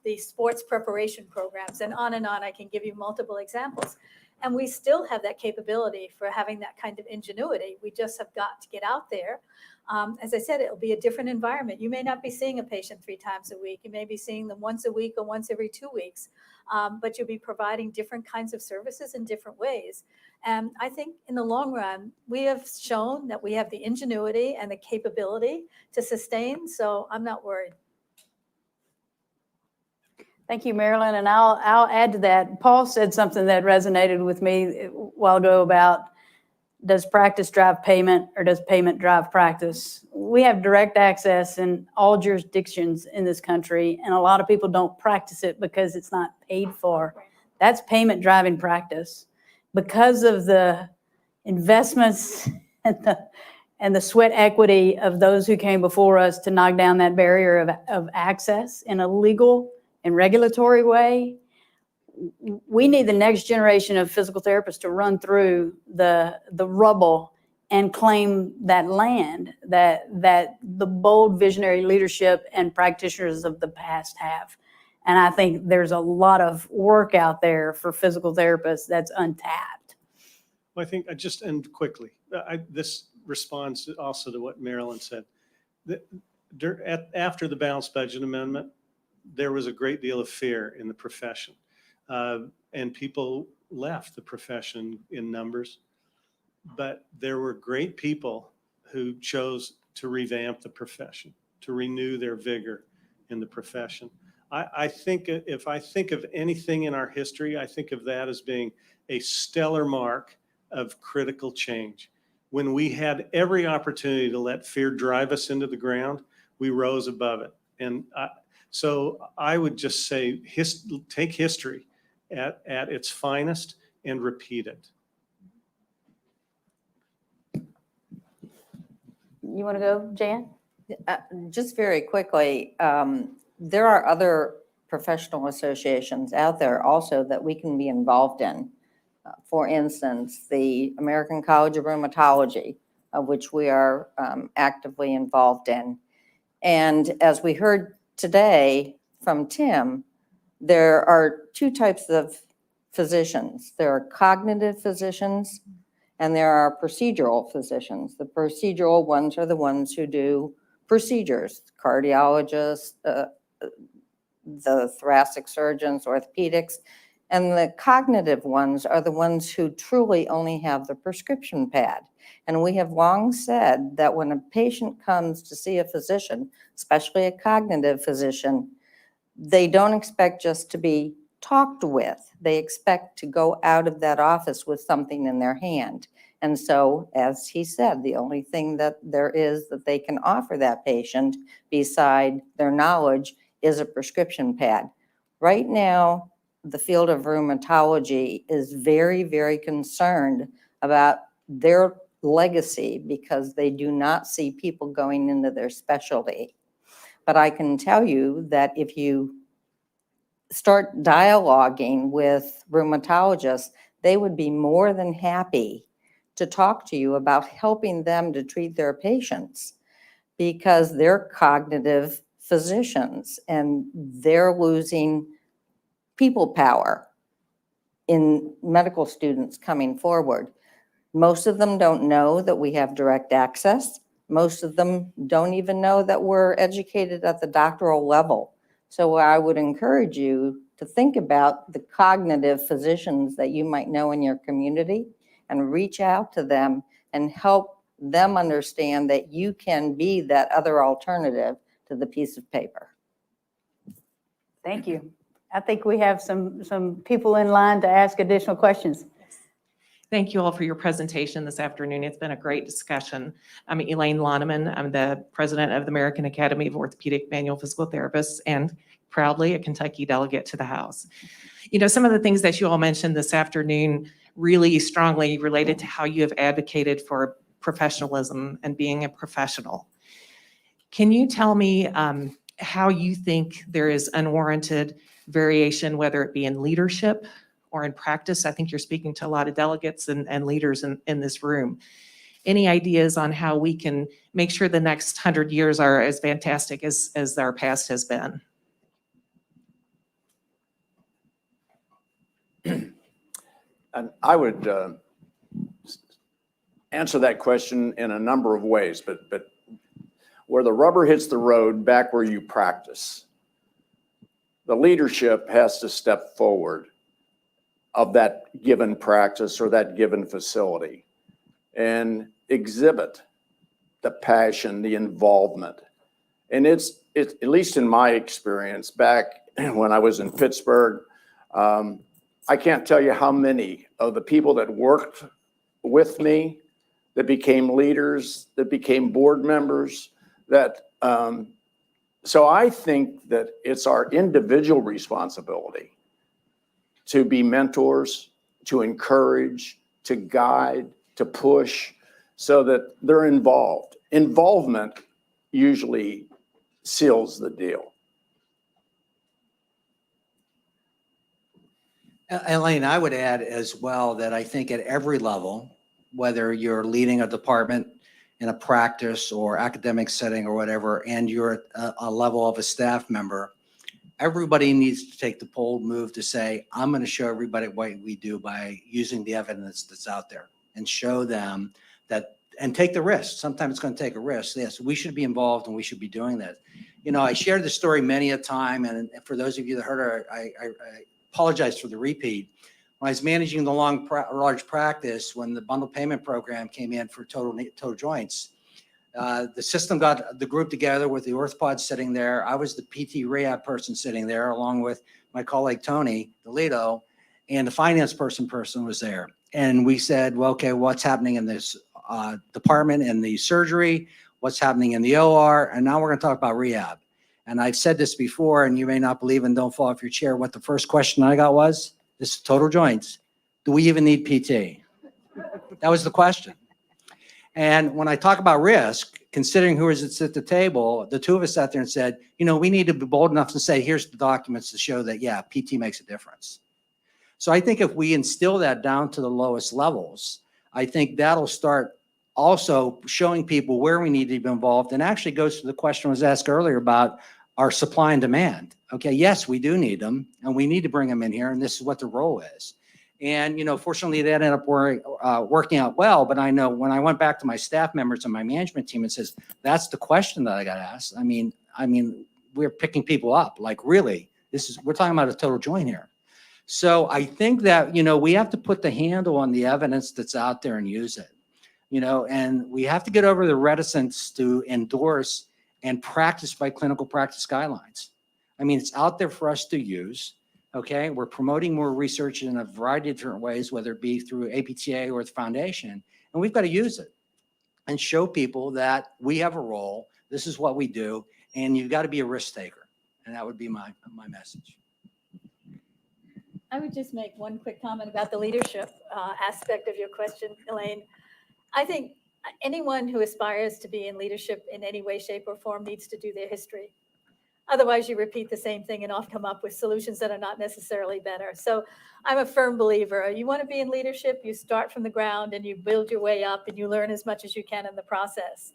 the sports preparation programs, and on and on. I can give you multiple examples. And we still have that capability for having that kind of ingenuity. We just have got to get out there. As I said, it'll be a different environment. You may not be seeing a patient 3 times a week. You may be seeing them once a week or once every 2 weeks, but you'll be providing different kinds of services in different ways. And I think in the long run, we have shown that we have the ingenuity and the capability to sustain, so I'm not worried. Thank you, Marilyn. And I'll add to that. Paul said something that resonated with me a while ago about, does practice drive payment or does payment drive practice? We have direct access in all jurisdictions in this country, and a lot of people don't practice it because it's not paid for. That's payment driving practice. Because of the investments and the sweat equity of those who came before us to knock down that barrier of access in a legal and regulatory way, we need the next generation of physical therapists to run through the rubble and claim that land that the bold visionary leadership and practitioners of the past have. And I think there's a lot of work out there for physical therapists that's untapped. Well, I think I just end quickly. responds also to what Marilyn said. After the balanced budget amendment, there was a great deal of fear in the profession. And people left the profession in numbers. But there were great people who chose to revamp the profession, to renew their vigor in the profession. I think if I think of anything in our history, I think of that as being a stellar mark of critical change. When we had every opportunity to let fear drive us into the ground, we rose above it. And so I would just say, take history at its finest and repeat it. You want to go, Jan? Just very quickly, there are other professional associations out there also that we can be involved in. For instance, the American College of Rheumatology, of which we are actively involved in. And as we heard today from Tim, there are two types of physicians. There are cognitive physicians and there are procedural physicians. The procedural ones are the ones who do procedures, cardiologists, the thoracic surgeons, orthopedics, and the cognitive ones are the ones who truly only have the prescription pad. And we have long said that when a patient comes to see a physician, especially a cognitive physician, they don't expect just to be talked with. They expect to go out of that office with something in their hand. And so, as he said, the only thing that there is that they can offer that patient beside their knowledge is a prescription pad. Right now, the field of rheumatology is very, very concerned about their legacy because they do not see people going into their specialty. But I can tell you that if you start dialoguing with rheumatologists, they would be more than happy to talk to you about helping them to treat their patients because they're cognitive physicians and they're losing people power in medical students coming forward. Most of them don't know that we have direct access. Most of them don't even know that we're educated at the doctoral level. So I would encourage you to think about the cognitive physicians that you might know in your community and reach out to them and help them understand that you can be that other alternative to the piece of paper. Thank you. I think we have some people in line to ask additional questions. Thank you all for your presentation this afternoon. It's been a great discussion. I'm Elaine Loneman. I'm the president of the American Academy of Orthopedic Manual Physical Therapists and proudly a Kentucky delegate to the House. You know, some of the things that you all mentioned this afternoon really strongly related to how you have advocated for professionalism and being a professional. Can you tell me how you think there is unwarranted variation, whether it be in leadership or in practice? I think you're speaking to a lot of delegates and leaders in this room. Any ideas on how we can make sure the next 100 years are as fantastic as our past has been? And I would answer that question in a number of ways, but where the rubber hits the road, back where you practice, the leadership has to step forward of that given practice or that given facility and exhibit the passion, the involvement. And it's at least in my experience back when I was in Pittsburgh, I can't tell you how many of the people that worked with me that became leaders, that became board members, that so I think that it's our individual responsibility to be mentors, to encourage, to guide, to push, so that they're involved. Involvement usually seals the deal. Elaine, I would add as well that I think at every level, whether you're leading a department in a practice or academic setting or whatever, and you're at a level of a staff member, everybody needs to take the bold move to say, I'm going to show everybody what we do by using the evidence that's out there and show them that and take the risk. Sometimes it's going to take a risk. Yes, we should be involved and we should be doing that. You know, I shared the story many a time, and for those of you that heard her, I apologize for the repeat. When I was managing the large practice, when the bundle payment program came in for total joints, the system got the group together with the orthopod sitting there. I was the PT rehab person sitting there, along with my colleague Tony DeLito, and the finance person was there. And we said, well, okay, what's happening in this department in the surgery? What's happening in the OR? And now we're going to talk about rehab. And I've said this before, and you may not believe, and don't fall off your chair, what the first question I got was, this is total joints. Do we even need PT? That was the question. And when I talk about risk, considering who is at the table, the two of us sat there and said, you know, we need to be bold enough to say, here's the documents to show that, yeah, PT makes a difference. So I think if we instill that down to the lowest levels, I think that'll start also showing people where we need to be involved, and actually goes to the question was asked earlier about our supply and demand. Okay, yes, we do need them, and we need to bring them in here, and this is what the role is. And, you know, fortunately, that ended up working out well. But I know when I went back to my staff members and my management team and says, that's the question that I got asked. I mean, we're picking people up. Like, really, we're talking about a total joint here. So I think that, you know, we have to put the handle on the evidence that's out there and use it, you know, and we have to get over the reticence to endorse and practice by clinical practice guidelines. I mean, it's out there for us to use. Okay, we're promoting more research in a variety of different ways, whether it be through APTA or the foundation, and we've got to use it and show people that we have a role. This is what we do, and you've got to be a risk taker, and that would be my message. I would just make one quick comment about the leadership aspect of your question, Elaine. I think anyone who aspires to be in leadership in any way, shape, or form needs to do their history. Otherwise, you repeat the same thing and often come up with solutions that are not necessarily better. So I'm a firm believer. You want to be in leadership, you start from the ground and you build your way up and you learn as much as you can in the process.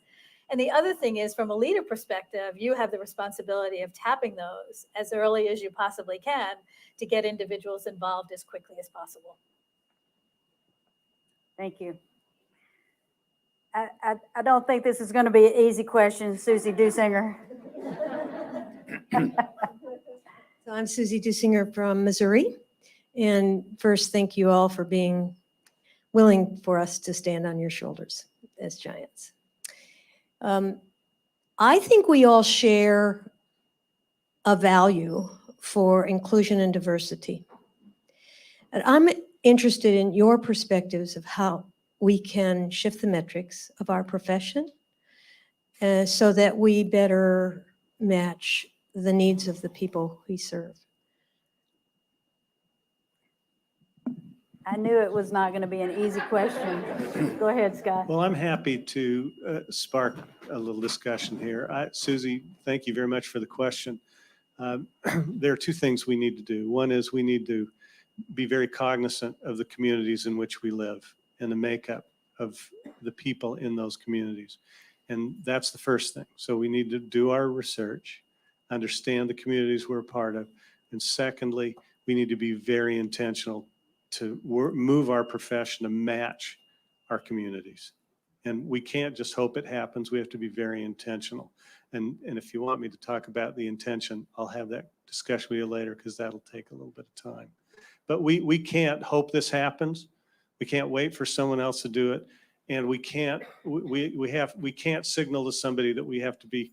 And the other thing is, from a leader perspective, you have the responsibility of tapping those as early as you possibly can to get individuals involved as quickly as possible. Thank you. I don't think this is going to be an easy question, Susie Dusinger. So I'm Susie Dusinger from Missouri. And first, thank you all for being willing for us to stand on your shoulders as giants. I think we all share a value for inclusion and diversity. And I'm interested in your perspectives of how we can shift the metrics of our profession so that we better match the needs of the people we serve. I knew it was not going to be an easy question. Go ahead, Scott. Well, I'm happy to spark a little discussion here. Susie, thank you very much for the question. There are two things we need to do. One is we need to be very cognizant of the communities in which we live and the makeup of the people in those communities. And that's the first thing. So we need to do our research, understand the communities we're a part of. And secondly, we need to be very intentional to move our profession to match our communities. And we can't just hope it happens. We have to be very intentional. And if you want me to talk about the intention, I'll have that discussion with you later because that'll take a little bit of time. But we can't hope this happens. We can't wait for someone else to do it. And we can't signal to somebody that we have to be,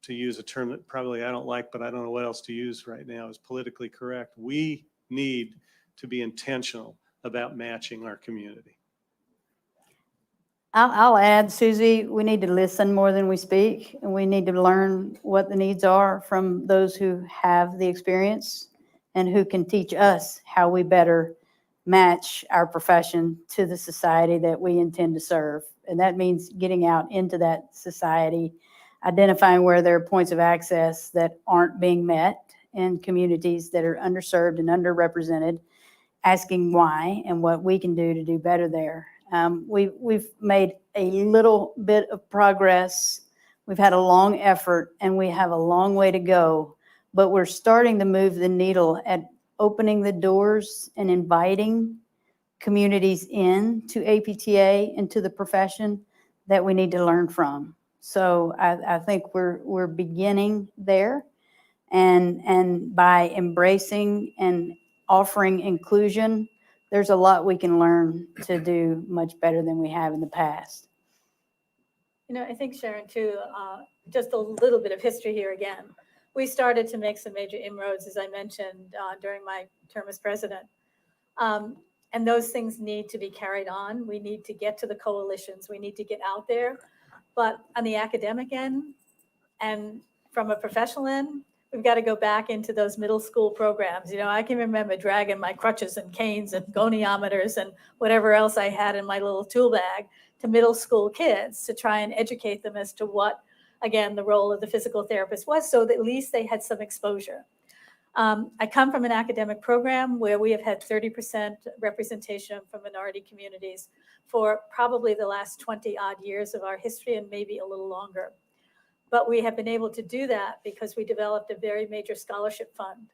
to use a term that probably I don't like, but I don't know what else to use right now, is politically correct. We need to be intentional about matching our community. I'll add, Susie, we need to listen more than we speak, and we need to learn what the needs are from those who have the experience and who can teach us how we better match our profession to the society that we intend to serve. And that means getting out into that society, identifying where there are points of access that aren't being met in communities that are underserved and underrepresented, asking why and what we can do to do better there. We've made a little bit of progress. We've had a long effort and we have a long way to go, but we're starting to move the needle at opening the doors and inviting communities into APTA, into the profession that we need to learn from. So I think we're beginning there. And by embracing and offering inclusion, there's a lot we can learn to do much better than we have in the past. You know, I think, Sharon, too, just a little bit of history here again. We started to make some major inroads, as I mentioned, during my term as president. And those things need to be carried on. We need to get to the coalitions. We need to get out there. But on the academic end and from a professional end, we've got to go back into those middle school programs. You know, I can remember dragging my crutches and canes and goniometers and whatever else I had in my little tool bag to middle school kids to try and educate them as to what, again, the role of the physical therapist was, so that at least they had some exposure. I come from an academic program where we have had 30% representation from minority communities for probably the last 20 odd years of our history, and maybe a little longer. But we have been able to do that because we developed a very major scholarship fund,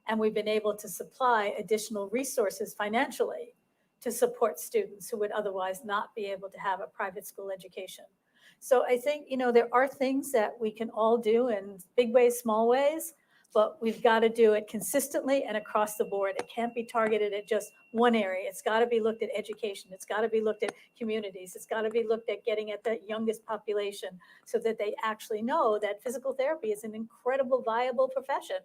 and we've been able to supply additional resources financially to support students who would otherwise not be able to have a private school education. So I think, you know, there are things that we can all do in big ways, small ways, but we've got to do it consistently and across the board. It can't be targeted at just one area. It's got to be looked at education. It's got to be looked at communities. It's got to be looked at getting at the youngest population so that they actually know that physical therapy is an incredible, viable profession.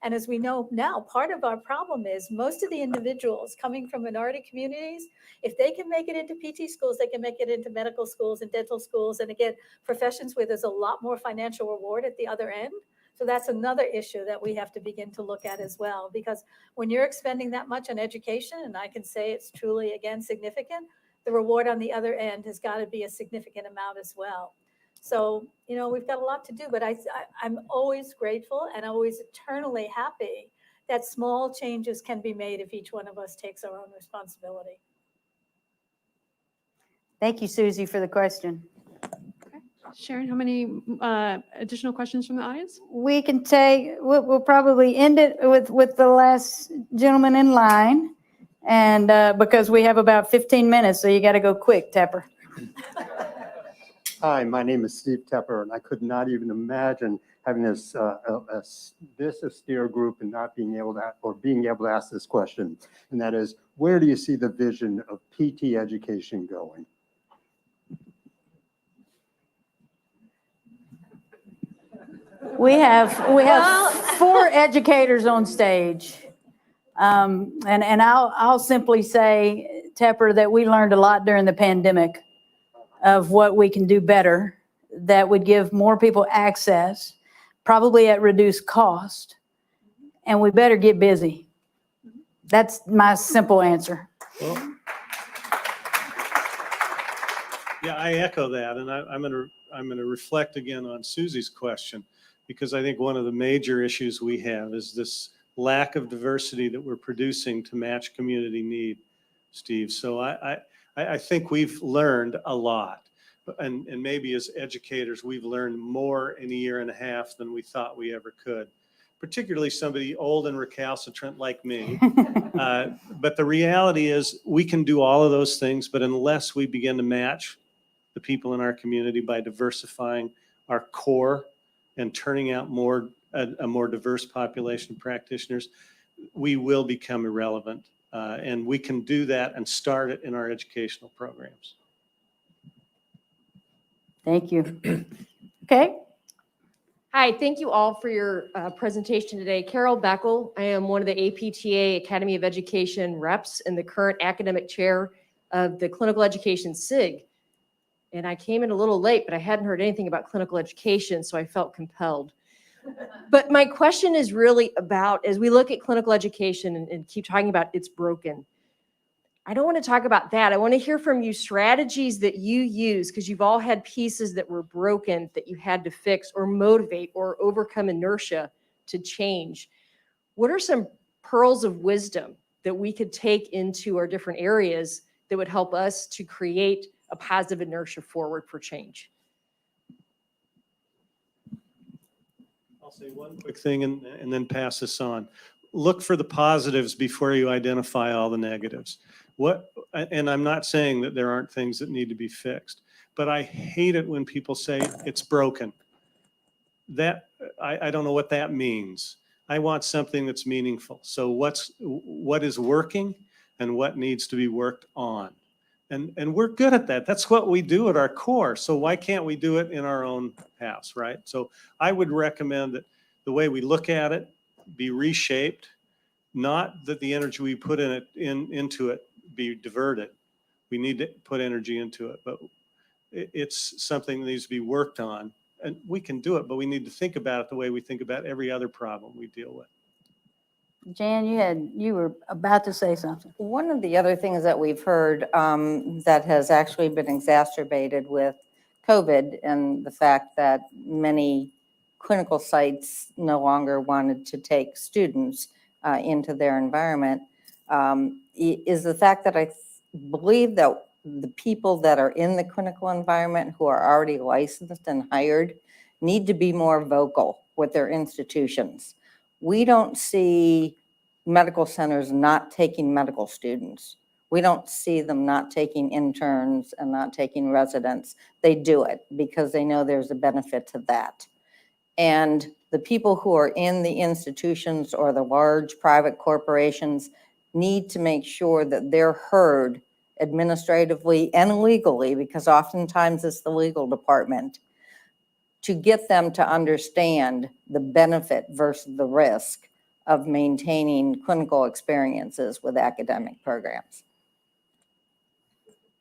And as we know now, part of our problem is most of the individuals coming from minority communities, if they can make it into PT schools, they can make it into medical schools and dental schools. And again, professions where there's a lot more financial reward at the other end. So that's another issue that we have to begin to look at as well, because when you're expending that much on education, and I can say it's truly, again, significant, the reward on the other end has got to be a significant amount as well. So, you know, we've got a lot to do, but I'm always grateful and always eternally happy that small changes can be made if each one of us takes our own responsibility. Thank you, Susie, for the question. Sharon, how many additional questions from the audience? We can take, we'll probably end it with the last gentleman in line. And because we have about 15 minutes, so you got to go quick, Tepper. Hi, my name is Steve Tepper, and I could not even imagine having this austere group and not being able to, or being able to ask this question. And that is, where do you see the vision of PT education going? We have 4 educators on stage. And I'll simply say, Tepper, that we learned a lot during the pandemic of what we can do better that would give more people access, probably at reduced cost, and we better get busy. That's my simple answer. Well, yeah, I echo that, and I'm going to reflect again on Susie's question, because I think one of the major issues we have is this lack of diversity that we're producing to match community need, Steve. So I think we've learned a lot, and maybe as educators, we've learned more in a year and a half than we thought we ever could, particularly somebody old and recalcitrant like me. But the reality is we can do all of those things, but unless we begin to match the people in our community by diversifying our core and turning out a more diverse population of practitioners, we will become irrelevant. And we can do that and start it in our educational programs. Thank you. Okay. Hi, thank you all for your presentation today. Carol Beckel, I am one of the APTA Academy of Education reps and the current academic chair of the Clinical Education SIG. And I came in a little late, but I hadn't heard anything about clinical education, so I felt compelled. But my question is really about, as we look at clinical education and keep talking about it's broken, I don't want to talk about that. I want to hear from you strategies that you use, because you've all had pieces that were broken that you had to fix or motivate or overcome inertia to change. What are some pearls of wisdom that we could take into our different areas that would help us to create a positive inertia forward for change? I'll say one quick thing and then pass this on. Look for the positives before you identify all the negatives. And I'm not saying that there aren't things that need to be fixed, but I hate it when people say it's broken. I don't know what that means. I want something that's meaningful. So what is working and what needs to be worked on? And we're good at that. That's what we do at our core. So why can't we do it in our own house, right? So I would recommend that the way we look at it be reshaped, not that the energy we put into it be diverted. We need to put energy into it, but it's something that needs to be worked on. And we can do it, but we need to think about it the way we think about every other problem we deal with. Jan, you were about to say something. One of the other things that we've heard that has actually been exacerbated with COVID and the fact that many clinical sites no longer wanted to take students into their environment is the fact that I believe that the people that are in the clinical environment who are already licensed and hired need to be more vocal with their institutions. We don't see medical centers not taking medical students. We don't see them not taking interns and not taking residents. They do it because they know there's a benefit to that. And the people who are in the institutions or the large private corporations need to make sure that they're heard administratively and legally, because oftentimes it's the legal department, to get them to understand the benefit versus the risk of maintaining clinical experiences with academic programs.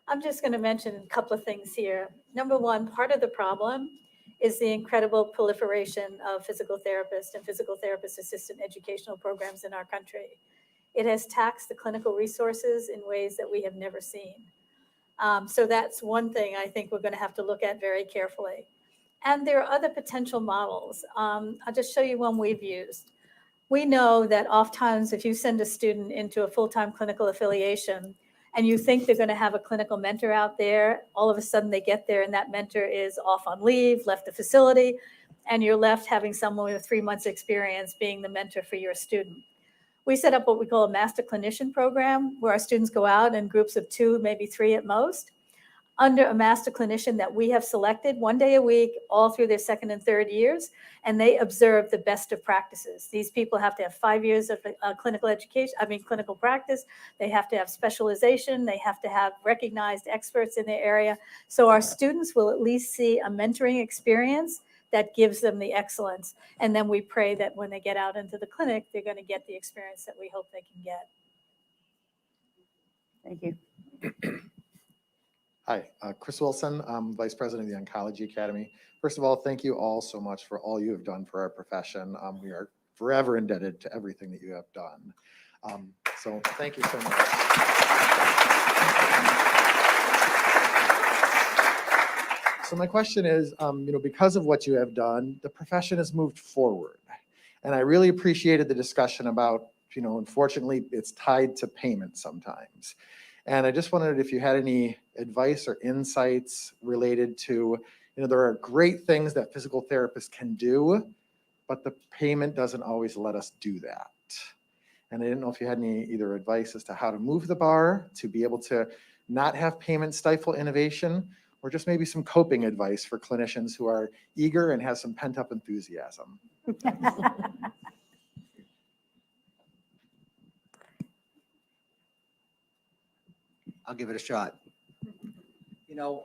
I'm just going to mention a couple of things here. Number one, part of the problem is the incredible proliferation of physical therapists and physical therapist assistant educational programs in our country. It has taxed the clinical resources in ways that we have never seen. So that's one thing I think we're going to have to look at very carefully. And there are other potential models. I'll just show you one we've used. We know that oftentimes if you send a student into a full-time clinical affiliation and you think they're going to have a clinical mentor out there, all of a sudden they get there and that mentor is off on leave, left the facility, and you're left having someone with 3 months experience being the mentor for your student. We set up what we call a master clinician program where our students go out in groups of 2, maybe 3 at most, under a master clinician that we have selected 1 day a week, all through their 2nd and 3rd years, and they observe the best of practices. These people have to have 5 years of clinical practice. They have to have specialization. They have to have recognized experts in their area. So our students will at least see a mentoring experience that gives them the excellence. And then we pray that when they get out into the clinic, they're going to get the experience that we hope they can get. Thank you. Hi, Chris Wilson. I'm Vice President of the Oncology Academy. First of all, thank you all so much for all you have done for our profession. We are forever indebted to everything that you have done. So thank you so much. So my question is, because of what you have done, the profession has moved forward. And I really appreciated the discussion about, unfortunately, it's tied to payment sometimes. And I just wondered if you had any advice or insights related to, there are great things that physical therapists can do, but the payment doesn't always let us do that. And I didn't know if you had any either advice as to how to move the bar to be able to not have payment stifle innovation, or just maybe some coping advice for clinicians who are eager and have some pent-up enthusiasm. I'll give it a shot.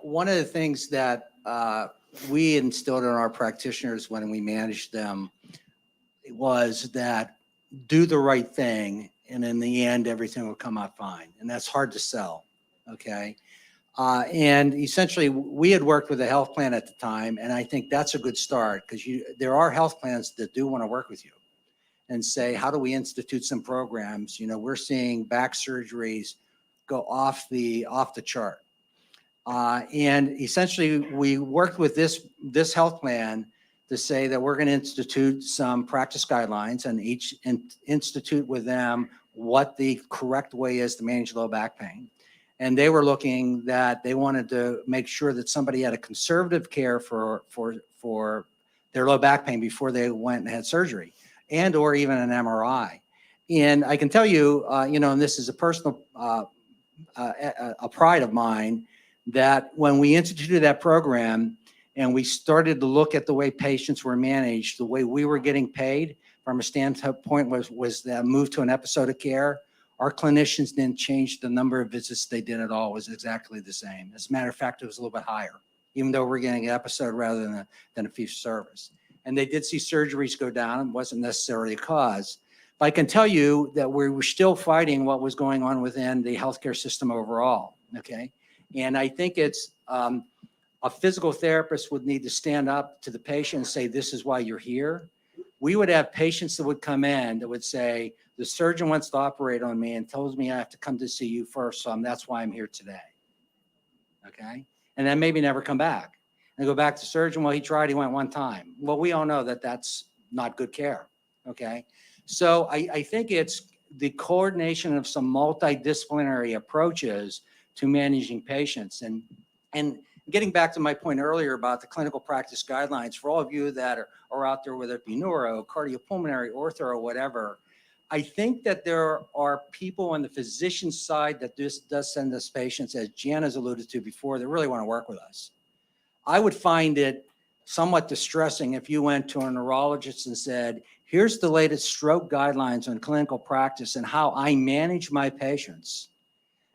One of the things that we instilled in our practitioners when we managed them was that do the right thing, and in the end, everything will come out fine. And that's hard to sell, okay? And essentially, we had worked with a health plan at the time, and I think that's a good start because there are health plans that do want to work with you and say, how do we institute some programs? We're seeing back surgeries go off the chart. And essentially, we worked with this health plan to say that we're going to institute some practice guidelines and each institute with them what the correct way is to manage low back pain. And they were looking that they wanted to make sure that somebody had a conservative care for their low back pain before they went and had surgery and or even an MRI. And I can tell you, and this is a personal a pride of mine that when we instituted that program and we started to look at the way patients were managed, the way we were getting paid from a standpoint was the move to an episodic care. Our clinicians didn't change the number of visits they did at all. It was exactly the same. As a matter of fact, it was a little bit higher, even though we're getting an episode rather than a fee for service. And they did see surgeries go down. It wasn't necessarily a cause. But I can tell you that we were still fighting what was going on within the healthcare system overall, okay? And I think it's a physical therapist would need to stand up to the patient and say, this is why you're here. We would have patients that would come in that would say, the surgeon wants to operate on me and tells me I have to come to see you first, so that's why I'm here today, okay? And then maybe never come back. And go back to surgeon, well, he tried, he went one time. Well, we all know that that's not good care, okay? So I think it's the coordination of some multidisciplinary approaches to managing patients. And getting back to my point earlier about the clinical practice guidelines, for all of you that are out there, whether it be neuro, cardiopulmonary, ortho, or whatever, I think that there are people on the physician side that this does send us patients, as Jan has alluded to before, that really want to work with us. I would find it somewhat distressing if you went to a neurologist and said, here's the latest stroke guidelines on clinical practice and how I manage my patients.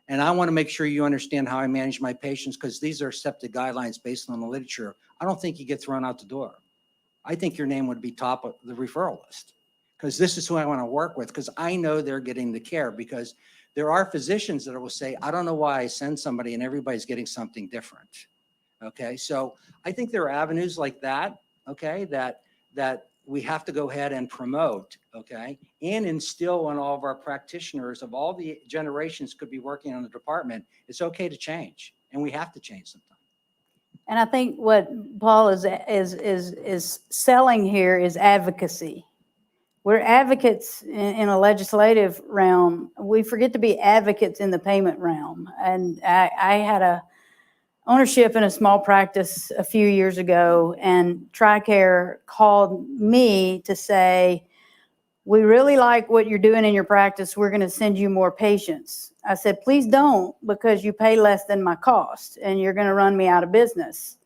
And I want to make sure you understand how I manage my patients because these are accepted guidelines based on the literature. I don't think you get thrown out the door. I think your name would be top of the referral list because this is who I want to work with because I know they're getting the care because there are physicians that will say, I don't know why I send somebody and everybody's getting something different. Okay, so I think there are avenues like that, okay, that we have to go ahead and promote, okay, and instill in all of our practitioners of all the generations could be working on the department. It's okay to change, and we have to change sometimes. And I think what Paul is selling here is advocacy. We're advocates in a legislative realm. We forget to be advocates in the payment realm. And I had a ownership in a small practice a few years ago, and TRICARE called me to say, we really like what you're doing in your practice. We're going to send you more patients. I said, please don't, because you pay less than my cost and you're going to run me out of business.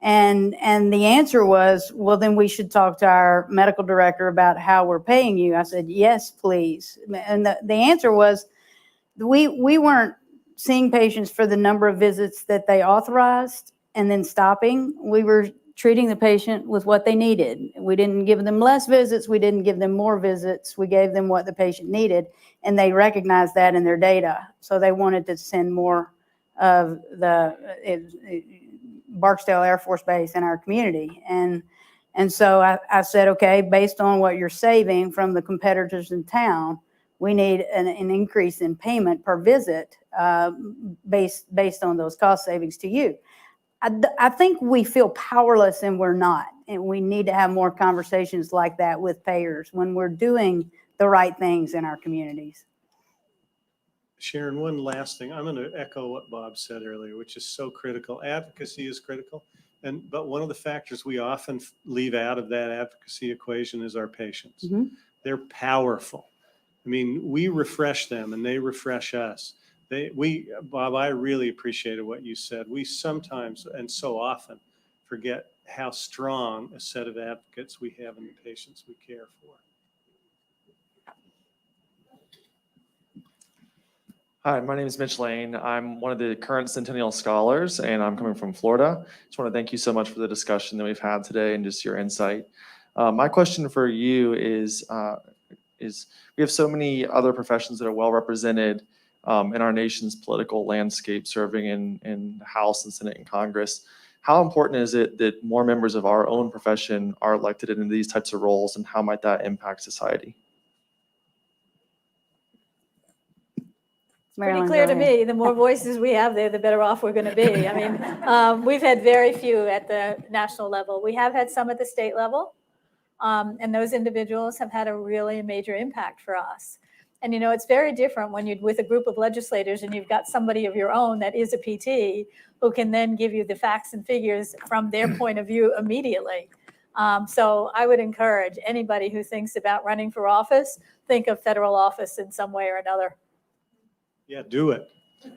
And the answer was, well, then we should talk to our medical director about how we're paying you. I said, yes, please. And the answer was, we weren't seeing patients for the number of visits that they authorized and then stopping. We were treating the patient with what they needed. We didn't give them less visits. We didn't give them more visits. We gave them what the patient needed, and they recognized that in their data. So they wanted to send more of the Barksdale Air Force Base in our community. And so I said, okay, based on what you're saving from the competitors in town, we need an increase in payment per visit based on those cost savings to you. I think we feel powerless and we're not. And we need to have more conversations like that with payers when we're doing the right things in our communities. Sharon, one last thing. I'm going to echo what Bob said earlier, which is so critical. Advocacy is critical. But one of the factors we often leave out of that advocacy equation is our patients. Mm-hmm. They're powerful. I mean, we refresh them and they refresh us. Bob, I really appreciated what you said. We sometimes and so often forget how strong a set of advocates we have in the patients we care for. Hi, my name is Mitch Lane. I'm one of the current Centennial Scholars, and I'm coming from Florida. Just want to thank you so much for the discussion that we've had today and just your insight. My question for you is we have so many other professions that are well represented in our nation's political landscape, serving in the House and Senate and Congress. How important is it that more members of our own profession are elected into these types of roles, and how might that impact society? Pretty clear to me, the more voices we have there, the better off we're going to be. I mean, we've had very few at the national level. We have had some at the state level, and those individuals have had a really major impact for us. And, you know, it's very different when you're with a group of legislators and you've got somebody of your own that is a PT who can then give you the facts and figures from their point of view immediately. So I would encourage anybody who thinks about running for office, think of federal office in some way or another. Yeah, do it.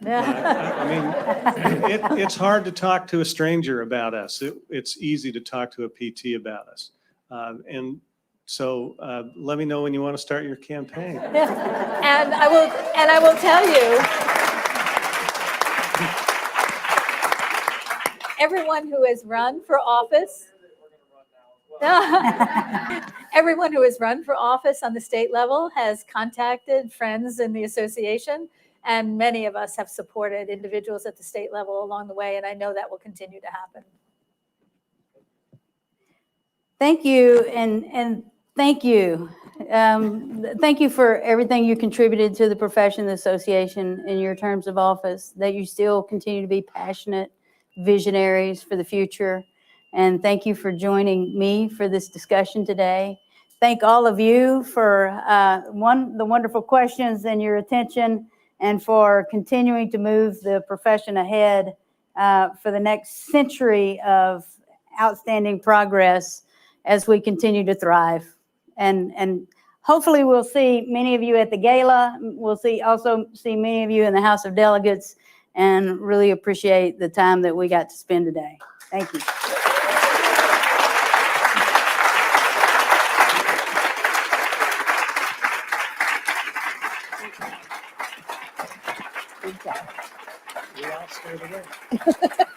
I mean, it's hard to talk to a stranger about us. It's easy to talk to a PT about us. And so let me know when you want to start your campaign. And I will tell you, everyone who has run for office, everyone who has run for office on the state level has contacted friends in the association, and many of us have supported individuals at the state level along the way, and I know that will continue to happen. Thank you, and thank you. Thank you for everything you contributed to the profession, the association in your terms of office, that you still continue to be passionate visionaries for the future. And thank you for joining me for this discussion today. Thank all of you for the wonderful questions and your attention, and for continuing to move the profession ahead for the next century of outstanding progress as we continue to thrive. And hopefully we'll see many of you at the gala. We'll also see many of you in the House of Delegates, and really appreciate the time that we got to spend today. Thank you. We all stayed away.